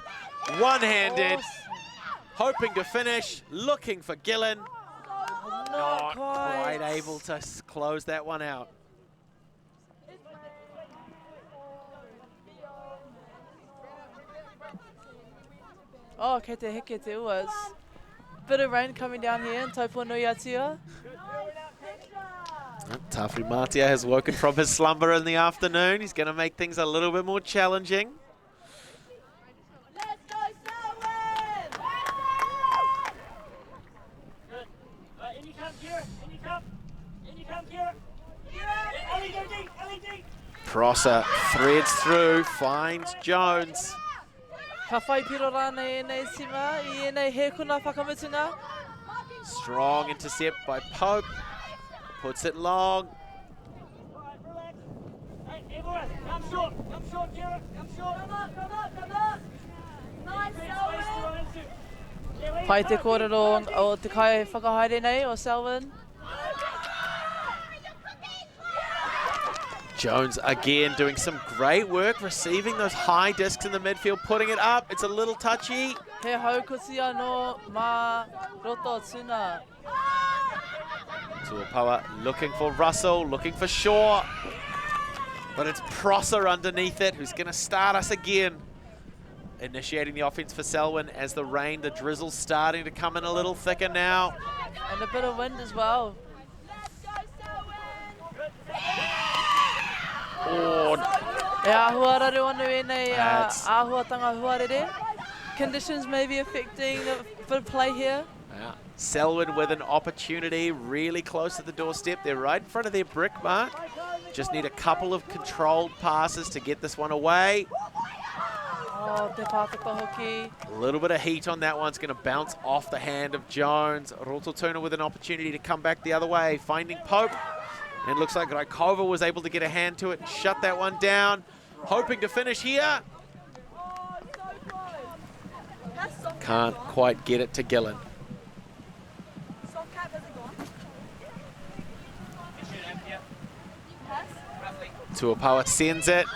S3: One-handed. Hoping to finish. Looking for Gillen. Not quite able to close that one out.
S2: Oh, kei te heke te uas. Bit of rain coming down here in Taupō Nui Atua.
S3: Tawhiri Matia has woken from his slumber in the afternoon. He's going to make things a little bit more challenging.
S4: Let's go, Selwyn! In you come, Kira. In you come. In you come, Kira. LED.
S3: Prosser threads through, finds Jones.
S2: Ka whai piro rāna e nei sima, I e nei he kuna whakamutunga.
S3: Strong intercept by Pope. Puts it long.
S4: Alright, relax. Hey, everyone, come short, Kira. Come short. Come up. Nice, Selwyn.
S2: Pai te kōrero o te kai whakahaere nei o Selwyn.
S3: Jones again doing some great work, receiving those high discs in the midfield, putting it up. It's a little touchy.
S2: He haukutia no mā Rototuna.
S3: Taupō looking for Russell, looking for Shaw. But it's Prosser underneath it, who's going to start us again. initiating the offense for Selwyn as the rain, the drizzle's starting to come in a little thicker now.
S2: And a bit of wind as well.
S3: Oh,
S2: E ahua raru anu e nei
S3: That's-
S2: āhuatanga huarere. Conditions may be affecting a bit of play here.
S3: yeah. Selwyn with an opportunity really close to the doorstep. They're right in front of their brick mark. Just need a couple of controlled passes to get this one away.
S2: Oh, te pātaka hoki.
S3: A little bit of heat on that one. It's going to bounce off the hand of Jones. Rototuna with an opportunity to come back the other way, finding Pope. And it looks like Raikova was able to get a hand to it and shut that one down. Hoping to finish here. Can't quite get it to Gillen. Taupō sends it.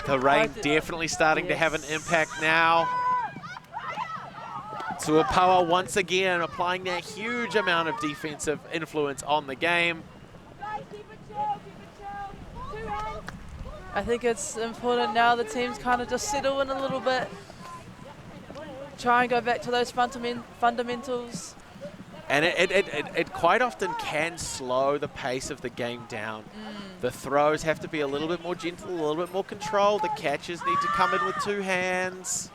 S3: The rain definitely starting to have an impact now. Taupō once again applying that huge amount of defensive influence on the game.
S2: I think it's important now the teams kind of just settle in a little bit. Try and go back to those fundamentals.
S3: And it quite often can slow the pace of the game down. The throws have to be a little bit more gentle, a little bit more controlled. The catches need to come in with two hands.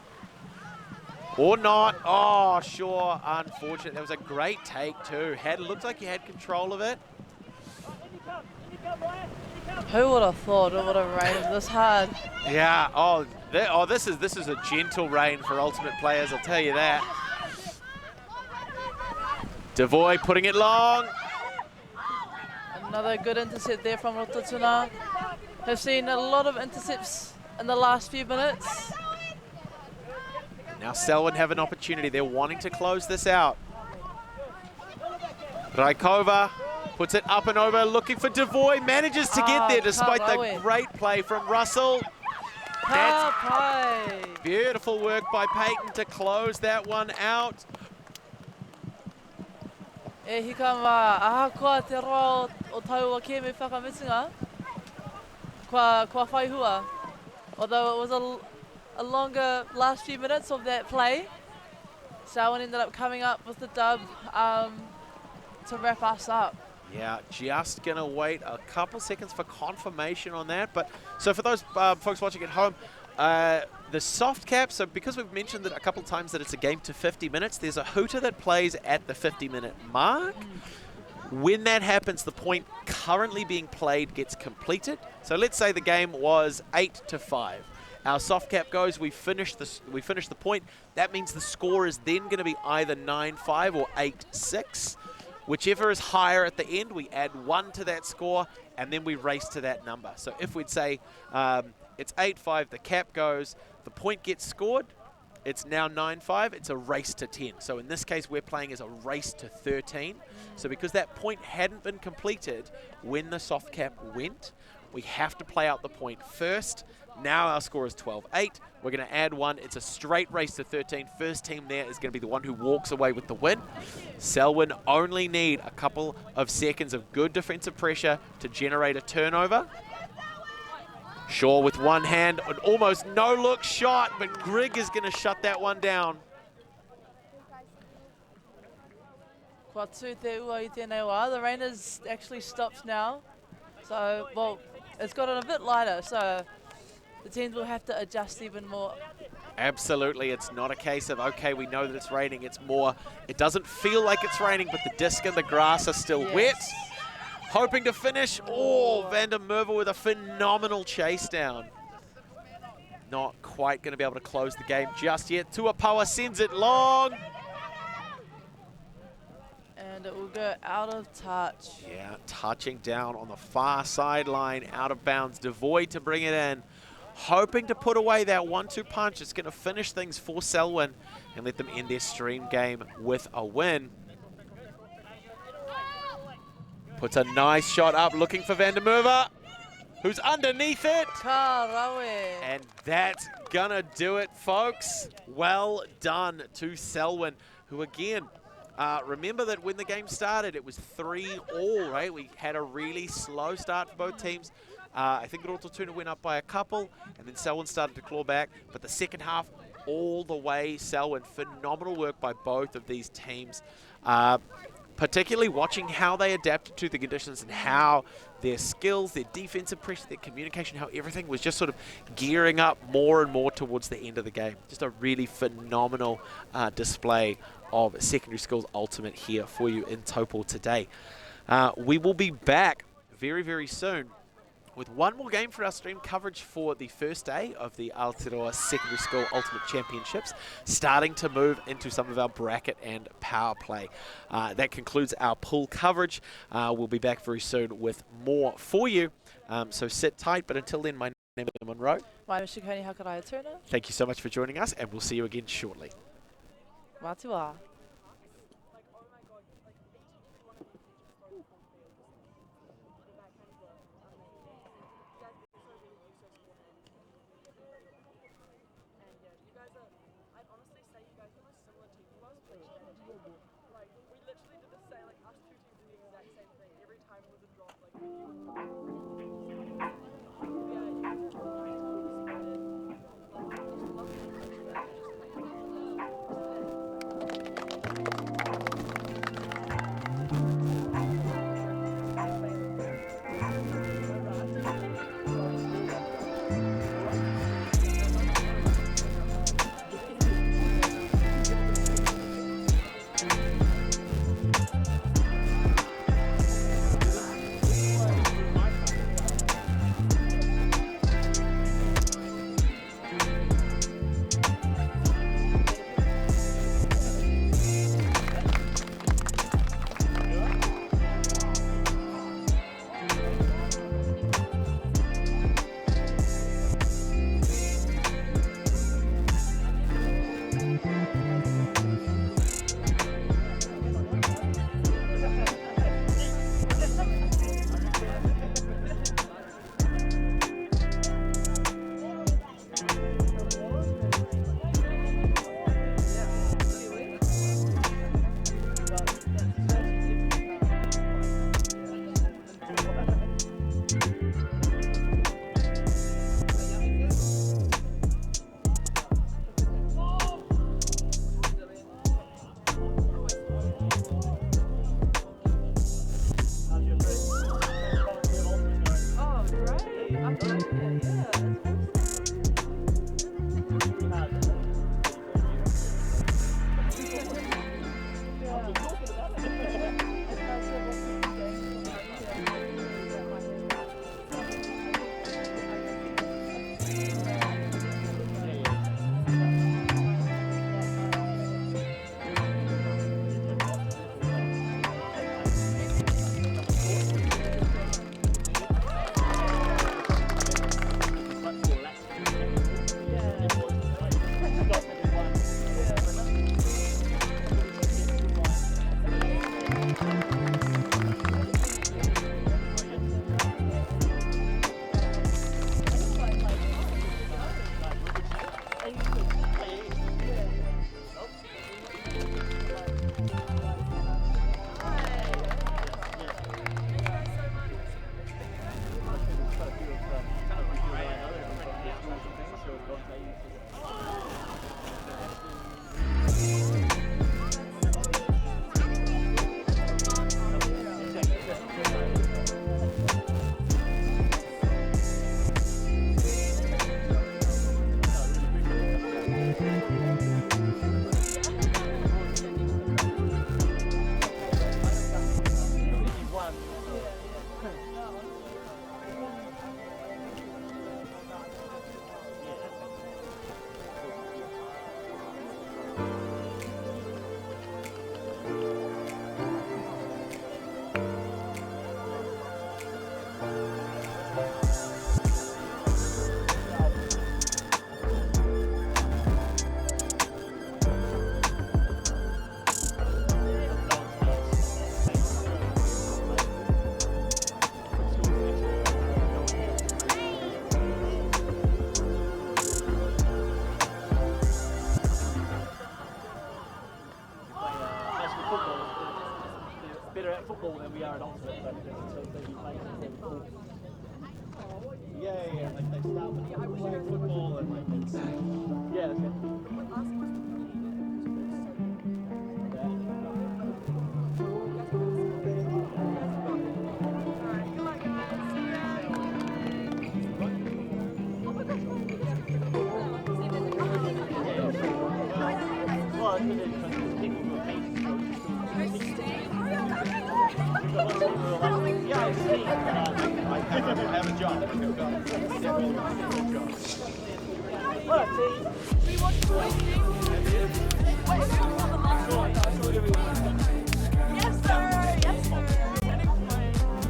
S3: Or not. Oh, sure. Unfortunate. That was a great take too. Looked like he had control of it.
S2: Who would have thought it would have rained this hard?
S3: Yeah. This is a gentle rain for ultimate players. I'll tell you that. Devoy putting it long.
S2: Another good intercept there from Rototuna. Have seen a lot of intercepts in the last few minutes.
S3: Now Selwyn have an opportunity. They're wanting to close this out. Raikova puts it up and over, looking for Devoy. Manages to get there despite the great play from Russell. That's
S2: Taupō.
S3: beautiful work by Peyton to close that one out.
S2: E hika wā, ahakoa te roa o taua ke me whakamitinga. Kua whaihua. Although it was a longer last few minutes of that play, Selwyn ended up coming up with the dub to wrap us up.
S3: Yeah, just going to wait a couple seconds for confirmation on that. But so for those folks watching at home, the soft cap, so because we've mentioned that a couple of times that it's a game to 50 minutes, there's a hooter that plays at the 50-minute mark. When that happens, the point currently being played gets completed. So let's say the game was 8-5. Our soft cap goes, we finish the point. That means the score is then going to be either 9-5 or 8-6. Whichever is higher at the end, we add 1 to that score, and then we race to that number. So if we'd say it's 8-5, the cap goes, the point gets scored, it's now 9-5, it's a race to 10. So in this case, we're playing as a race to 13. So because that point hadn't been completed when the soft cap went, we have to play out the point first. Now our score is 12-8. We're going to add 1. It's a straight race to 13. First team there is going to be the one who walks away with the win. Selwyn only need a couple of seconds of good defensive pressure to generate a turnover. Shaw with one hand, an almost no-look shot, but Grigg is going to shut that one down.
S2: Kua tū te ua I tēnei wā. The rain has actually stopped now. So, well, it's gotten a bit lighter, so the teams will have to adjust even more.
S3: Absolutely, it's not a case of, okay, we know that it's raining. It's more, it doesn't feel like it's raining, but the disc and the grass are still wet. Hoping to finish. Oh, Van der Merwe with a phenomenal chase down. Not quite going to be able to close the game just yet. Taupō sends it long.
S2: And it will go out of touch.
S3: Yeah, touching down on the far sideline, out of bounds. Devoy to bring it in. Hoping to put away that 1-2 punch. It's going to finish things for Selwyn and let them end their stream game with a win. Puts a nice shot up, looking for Van der Merwe, who's underneath it.
S2: Ka rawe.
S3: And that's gonna do it, folks. Well done to Selwyn, who again, remember that when the game started, it was 3-all, right? We had a really slow start for both teams. I think Rototuna went up by a couple, and then Selwyn started to claw back. But the second half, all the way, Selwyn. Phenomenal work by both of these teams. Particularly watching how they adapted to the conditions and how their skills, their defensive pressure, their communication, how everything was just sort of gearing up more and more towards the end of the game. Just a really phenomenal display of secondary schools ultimate here for you in Taupō today. We will be back very, very soon with one more game for our stream coverage for the first day of the Aotearoa Secondary School Ultimate Championships, starting to move into some of our bracket and power play. That concludes our pool coverage. We'll be back very soon with more for you, so sit tight. But until then, my name is Monroe.
S2: My name is Shikoni Hakaraya-Turner.
S3: Thank you so much for joining us, and we'll see you again shortly.
S2: Matua.
S3: Football and like it's, yeah. Have a job.
S5: Yes, sir. Yes, sir.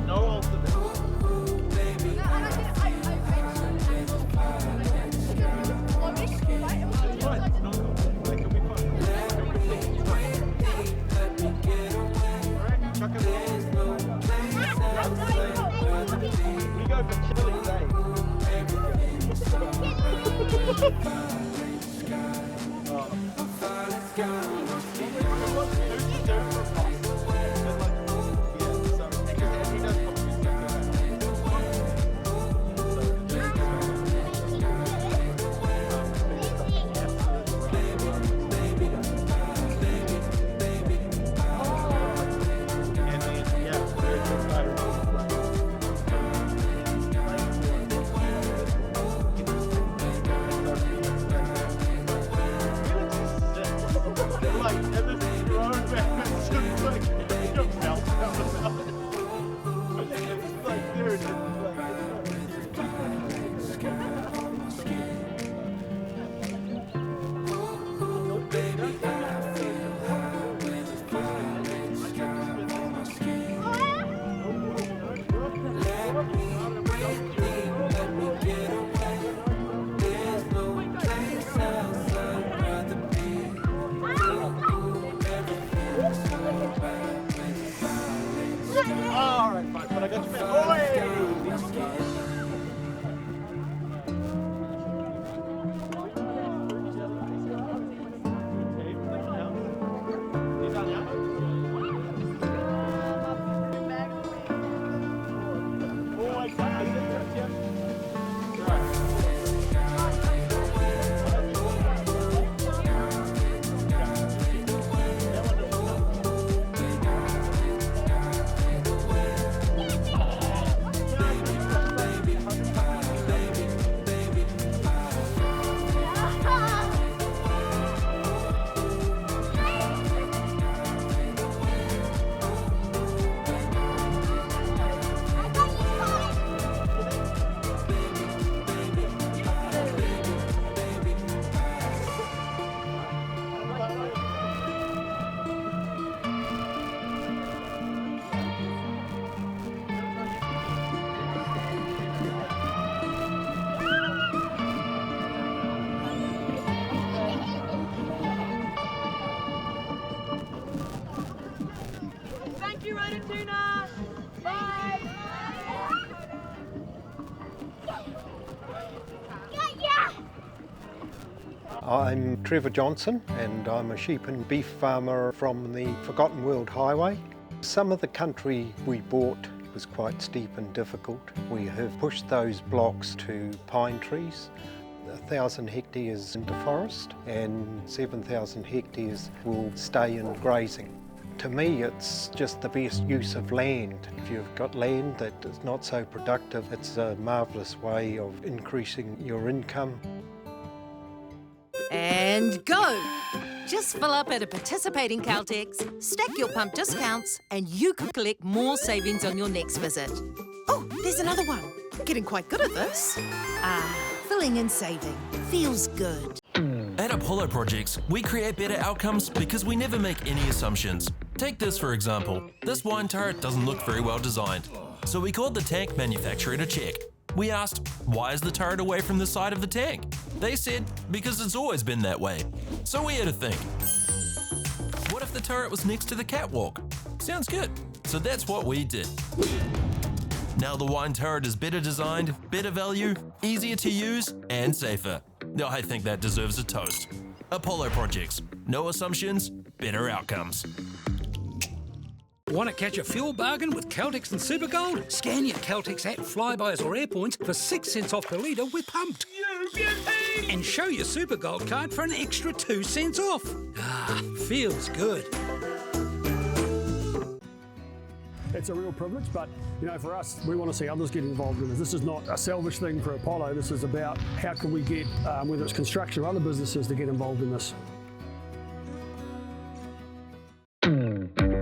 S3: No ultimate. We go for chili day. Alright, fine, but I got you.
S5: Thank you, Rototuna. Bye.
S6: I'm Trevor Johnson and I'm a sheep and beef farmer from the Forgotten World Highway. Some of the country we bought was quite steep and difficult. We have pushed those blocks to pine trees. 1,000 hectares into forest and 7,000 hectares will stay in grazing. To me, it's just the best use of land. If you've got land that is not so productive, it's a marvellous way of increasing your income.
S7: And go! Just fill up at a participating Caltex, stack your pump discounts, and you could collect more savings on your next visit. Oh, there's another one. Getting quite good at this. Filling and saving. Feels good.
S8: At Apollo Projects, we create better outcomes because we never make any assumptions. Take this for example. This wine turret doesn't look very well designed. So we called the tank manufacturer to check. We asked, why is the turret away from the side of the tank? They said, because it's always been that way. So we had to think. What if the turret was next to the catwalk? Sounds good. So that's what we did. Now the wine turret is better designed, better value, easier to use, and safer. I think that deserves a toast. Apollo Projects. No assumptions, better outcomes.
S9: Want to catch a fuel bargain with Caltex and Supergold? Scan your Caltex app, Flybuys or Airpoints for 6 cents off per litre with Pumped. And show your Supergold card for an extra 2 cents off. Ah, feels good.
S10: It's a real privilege, but for us, we want to see others get involved in this. This is not a selfish thing for Apollo. This is about how can we get, whether it's construction or other businesses, to get involved in this.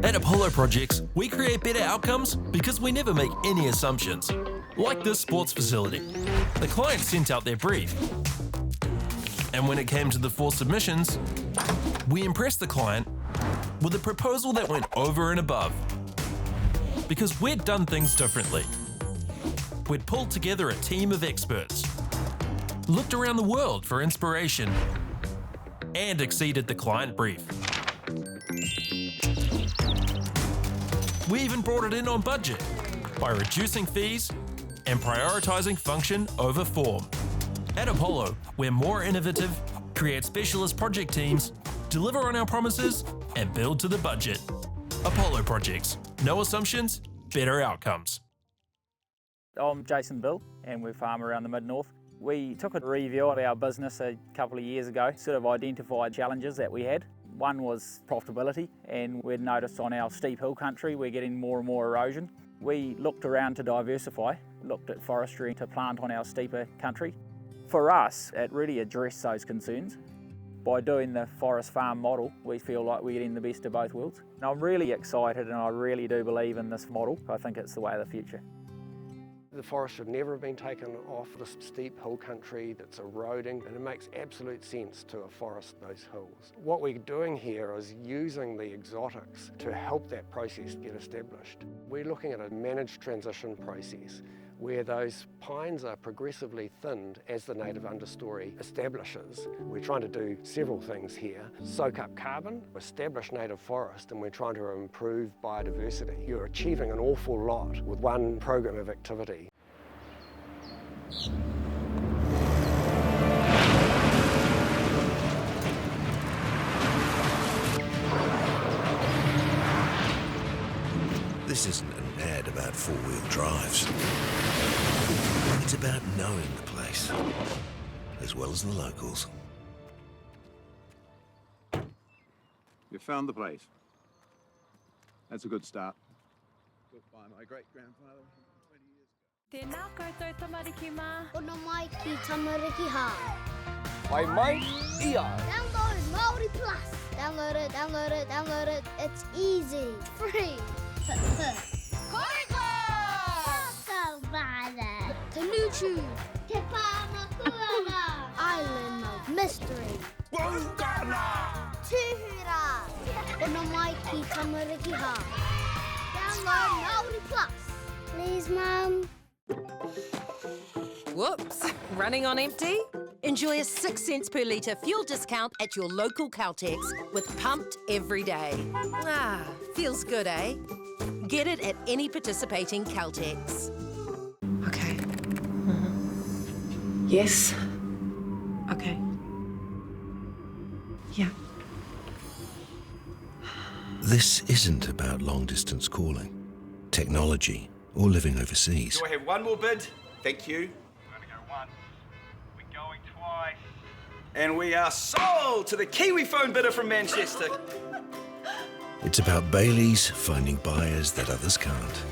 S8: At Apollo Projects, we create better outcomes because we never make any assumptions. Like this sports facility. The client sent out their brief. And when it came to the 4 submissions, we impressed the client with a proposal that went over and above. Because we'd done things differently. We'd pulled together a team of experts, looked around the world for inspiration, and exceeded the client brief. We even brought it in on budget by reducing fees and prioritising function over form. At Apollo, we're more innovative, create specialist project teams, deliver on our promises, and build to the budget. Apollo Projects. No assumptions, better outcomes.
S11: I'm Jason Bill and we're farm around the Mid-North. We took a review of our business a couple of years ago, sort of identified challenges that we had. One was profitability, and we'd noticed on our steep hill country we're getting more and more erosion. We looked around to diversify, looked at forestry to plant on our steeper country. For us, it really addressed those concerns. By doing the forest farm model, we feel like we're getting the best of both worlds. And I'm really excited and I really do believe in this model. I think it's the way of the future.
S12: The forest should never have been taken off this steep hill country that's eroding, and it makes absolute sense to afforest those hills. What we're doing here is using the exotics to help that process get established. We're looking at a managed transition process where those pines are progressively thinned as the native understory establishes. We're trying to do several things here. Soak up carbon, establish native forest, and we're trying to improve biodiversity. You're achieving an awful lot with one program of activity.
S13: This isn't an ad about four-wheel drives. It's about knowing the place, as well as the locals.
S14: You found the place. That's a good start. Built by my great-grandfather 20 years ago.
S5: Tēnā koutou tamariki mā.
S15: Ono mai ki tamariki hā.
S16: Wai mai, ia.
S15: Download Māori Plus. Download it, download it, download it. It's easy. Free. Koriko! Savannah. Tanuchu. Te Pāmakuana. Island of Mystery.
S16: Wongana.
S15: Tuhura. Ono mai ki tamariki hā. Download Māori Plus. Please, Mum.
S7: Whoops, running on empty? Enjoy a 6 cents per litre fuel discount at your local Caltex with Pumped every day. Ah, feels good, eh? Get it at any participating Caltex.
S17: Okay. Yes. Okay. Yeah.
S13: This isn't about long-distance calling, technology, or living overseas.
S18: Do I have one more bid? Thank you.
S4: We're going to go once. We're going twice.
S18: And we are sold to the Kiwi phone bidder from Manchester.
S13: It's about Bailey's finding buyers that others can't.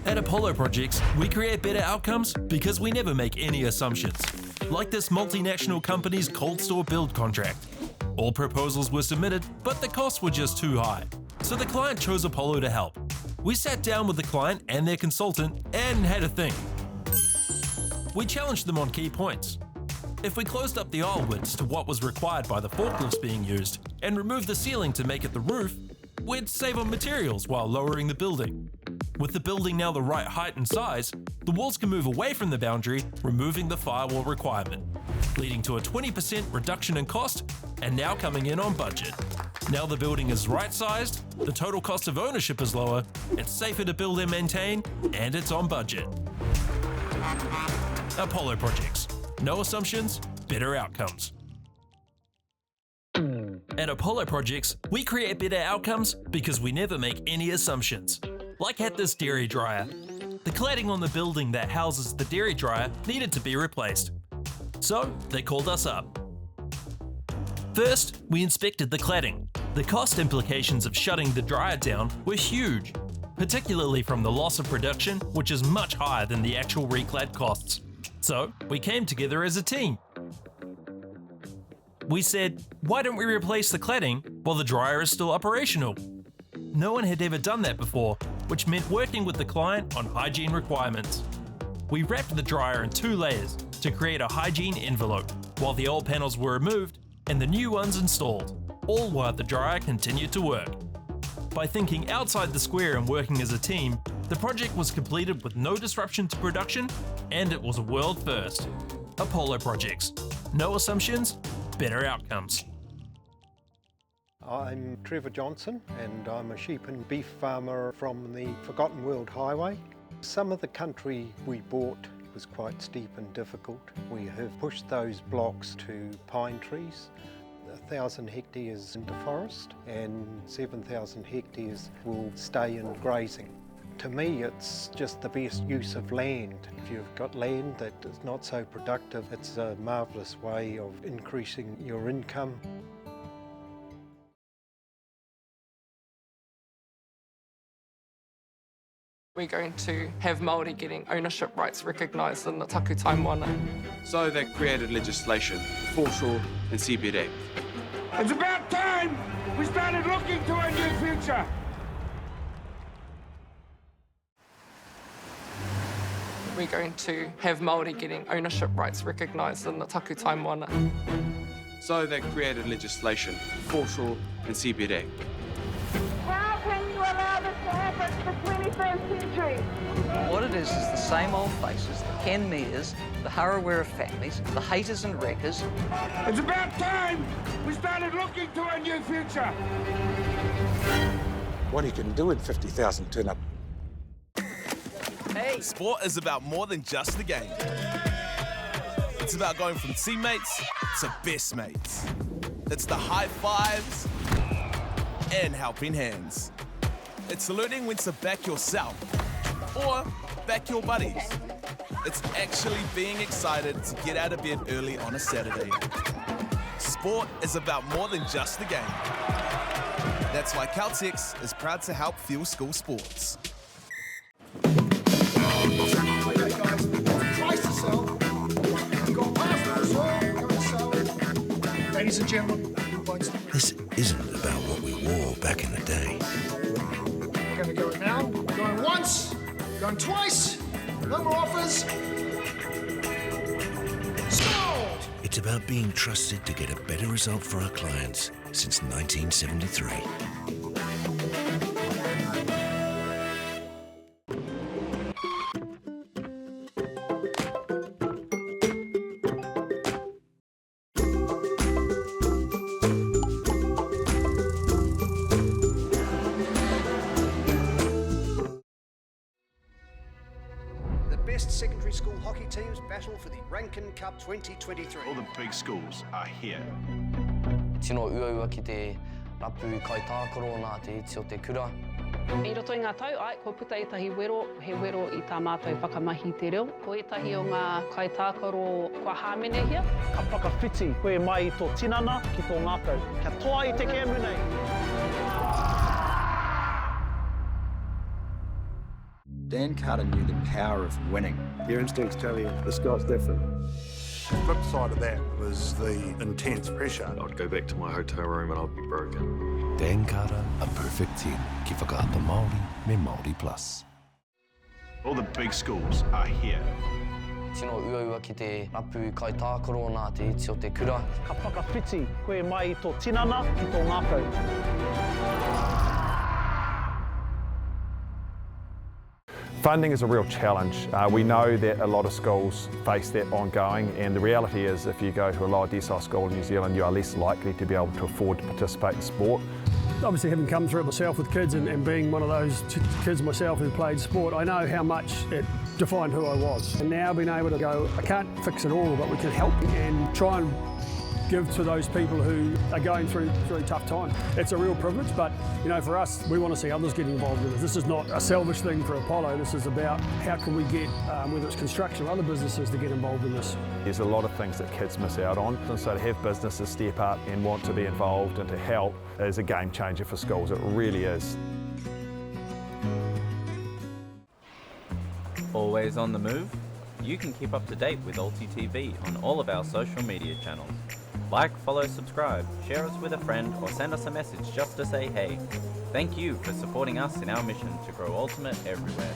S8: At Apollo Projects, we create better outcomes because we never make any assumptions. Like this multinational company's cold store build contract. All proposals were submitted, but the costs were just too high. So the client chose Apollo to help. We sat down with the client and their consultant and had a think. We challenged them on key points. If we closed up the aisle widths to what was required by the forklifts being used and removed the ceiling to make it the roof, we'd save on materials while lowering the building. With the building now the right height and size, the walls can move away from the boundary, removing the firewall requirement, leading to a 20% reduction in cost and now coming in on budget. Now the building is right-sized, the total cost of ownership is lower, it's safer to build and maintain, and it's on budget. Apollo Projects. No assumptions, better outcomes. At Apollo Projects, we create better outcomes because we never make any assumptions. Like at this dairy dryer. The cladding on the building that houses the dairy dryer needed to be replaced. So they called us up. First, we inspected the cladding. The cost implications of shutting the dryer down were huge, particularly from the loss of production, which is much higher than the actual reclad costs. So we came together as a team. We said, why don't we replace the cladding while the dryer is still operational? No one had ever done that before, which meant working with the client on hygiene requirements. We wrapped the dryer in 2 layers to create a hygiene envelope, while the old panels were removed and the new ones installed, all while the dryer continued to work. By thinking outside the square and working as a team, the project was completed with no disruption to production, and it was a world first. Apollo Projects. No assumptions, better outcomes.
S6: I'm Trevor Johnson and I'm a sheep and beef farmer from the Forgotten World Highway. Some of the country we bought was quite steep and difficult. We have pushed those blocks to pine trees, 1,000 hectares into forest and 7,000 hectares will stay in grazing. To me, it's just the best use of land. If you've got land that is not so productive, it's a marvellous way of increasing your income.
S19: We're going to have Māori getting ownership rights recognised in the taku taimana.
S14: So they created legislation, foreshore and CBD.
S16: It's about time we started looking to a new future.
S19: We're going to have Māori getting ownership rights recognised in the taku taimana.
S14: So they created legislation, foreshore and CBD.
S16: How can you allow this to happen in the 21st century?
S20: What it is the same old faces, the Ken Mears, the Harawira families, the haters and wreckers.
S16: It's about time we started looking to a new future.
S21: What you can do in 50,000 turn up.
S22: Hey. Sport is about more than just the game. It's about going from teammates to best mates. It's the high fives and helping hands. It's learning when to back yourself or back your buddies. It's actually being excited to get out of bed early on a Saturday. Sport is about more than just the game. That's why Caltex is proud to help fuel school sports.
S21: Ladies and gentlemen, this isn't about what we wore back in the day.
S16: We're going to go now. Going once, going twice. No more offers. Sold!
S21: It's about being trusted to get a better result for our clients since 1973.
S23: Secondary school hockey teams battle for the Rankin Cup 2023.
S14: All the big schools are here.
S24: Tino uaua ki te rapu kai tākaro nā te iti o te kura.
S25: I roto I ngā tau, ai, ko puta etahi wero, he wero I tā mātou whakamahi te reo. Ko etahi o ngā kai tākaro kua hāmene hia.
S26: Ka whakawhiti koe mai I tō tinana ki tō ngākau. Kia toa I te kēmu nei.
S27: Dan Carter knew the power of winning.
S28: Your instincts tell you the sky's different. The flip side of that was the intense pressure.
S29: I'd go back to my hotel room and I'd be broken.
S13: Dan Carter, a perfect 10. Ki whakaata Māori me Māori Plus.
S14: All the big schools are here.
S24: Tino uaua ki te rapu kai tākaro nā te iti o te kura.
S26: Ka whakawhiti koe mai I tō tinana ki tō ngākau.
S30: Funding is a real challenge. We know that a lot of schools face that ongoing, and the reality is if you go to a lower decile school in New Zealand, you are less likely to be able to afford to participate in sport.
S1: Obviously, having come through it myself with kids and being one of those kids myself who played sport, I know how much it defined who I was. And now being able to go, I can't fix it all, but we can help and try and give to those people who are going through a tough time. It's a real privilege, but you know, for us, we want to see others get involved in this. This is not a selfish thing for Apollo. This is about how can we get, whether it's construction or other businesses, to get involved in this.
S30: There's a lot of things that kids miss out on, and so to have businesses step up and want to be involved and to help is a game changer for schools. It really is.
S2: Always on the move? You can keep up to date with Alti TV on all of our social media channels. Like, follow, subscribe, share us with a friend, or send us a message just to say hey. Thank you for supporting us in our mission to grow Ultimate everywhere.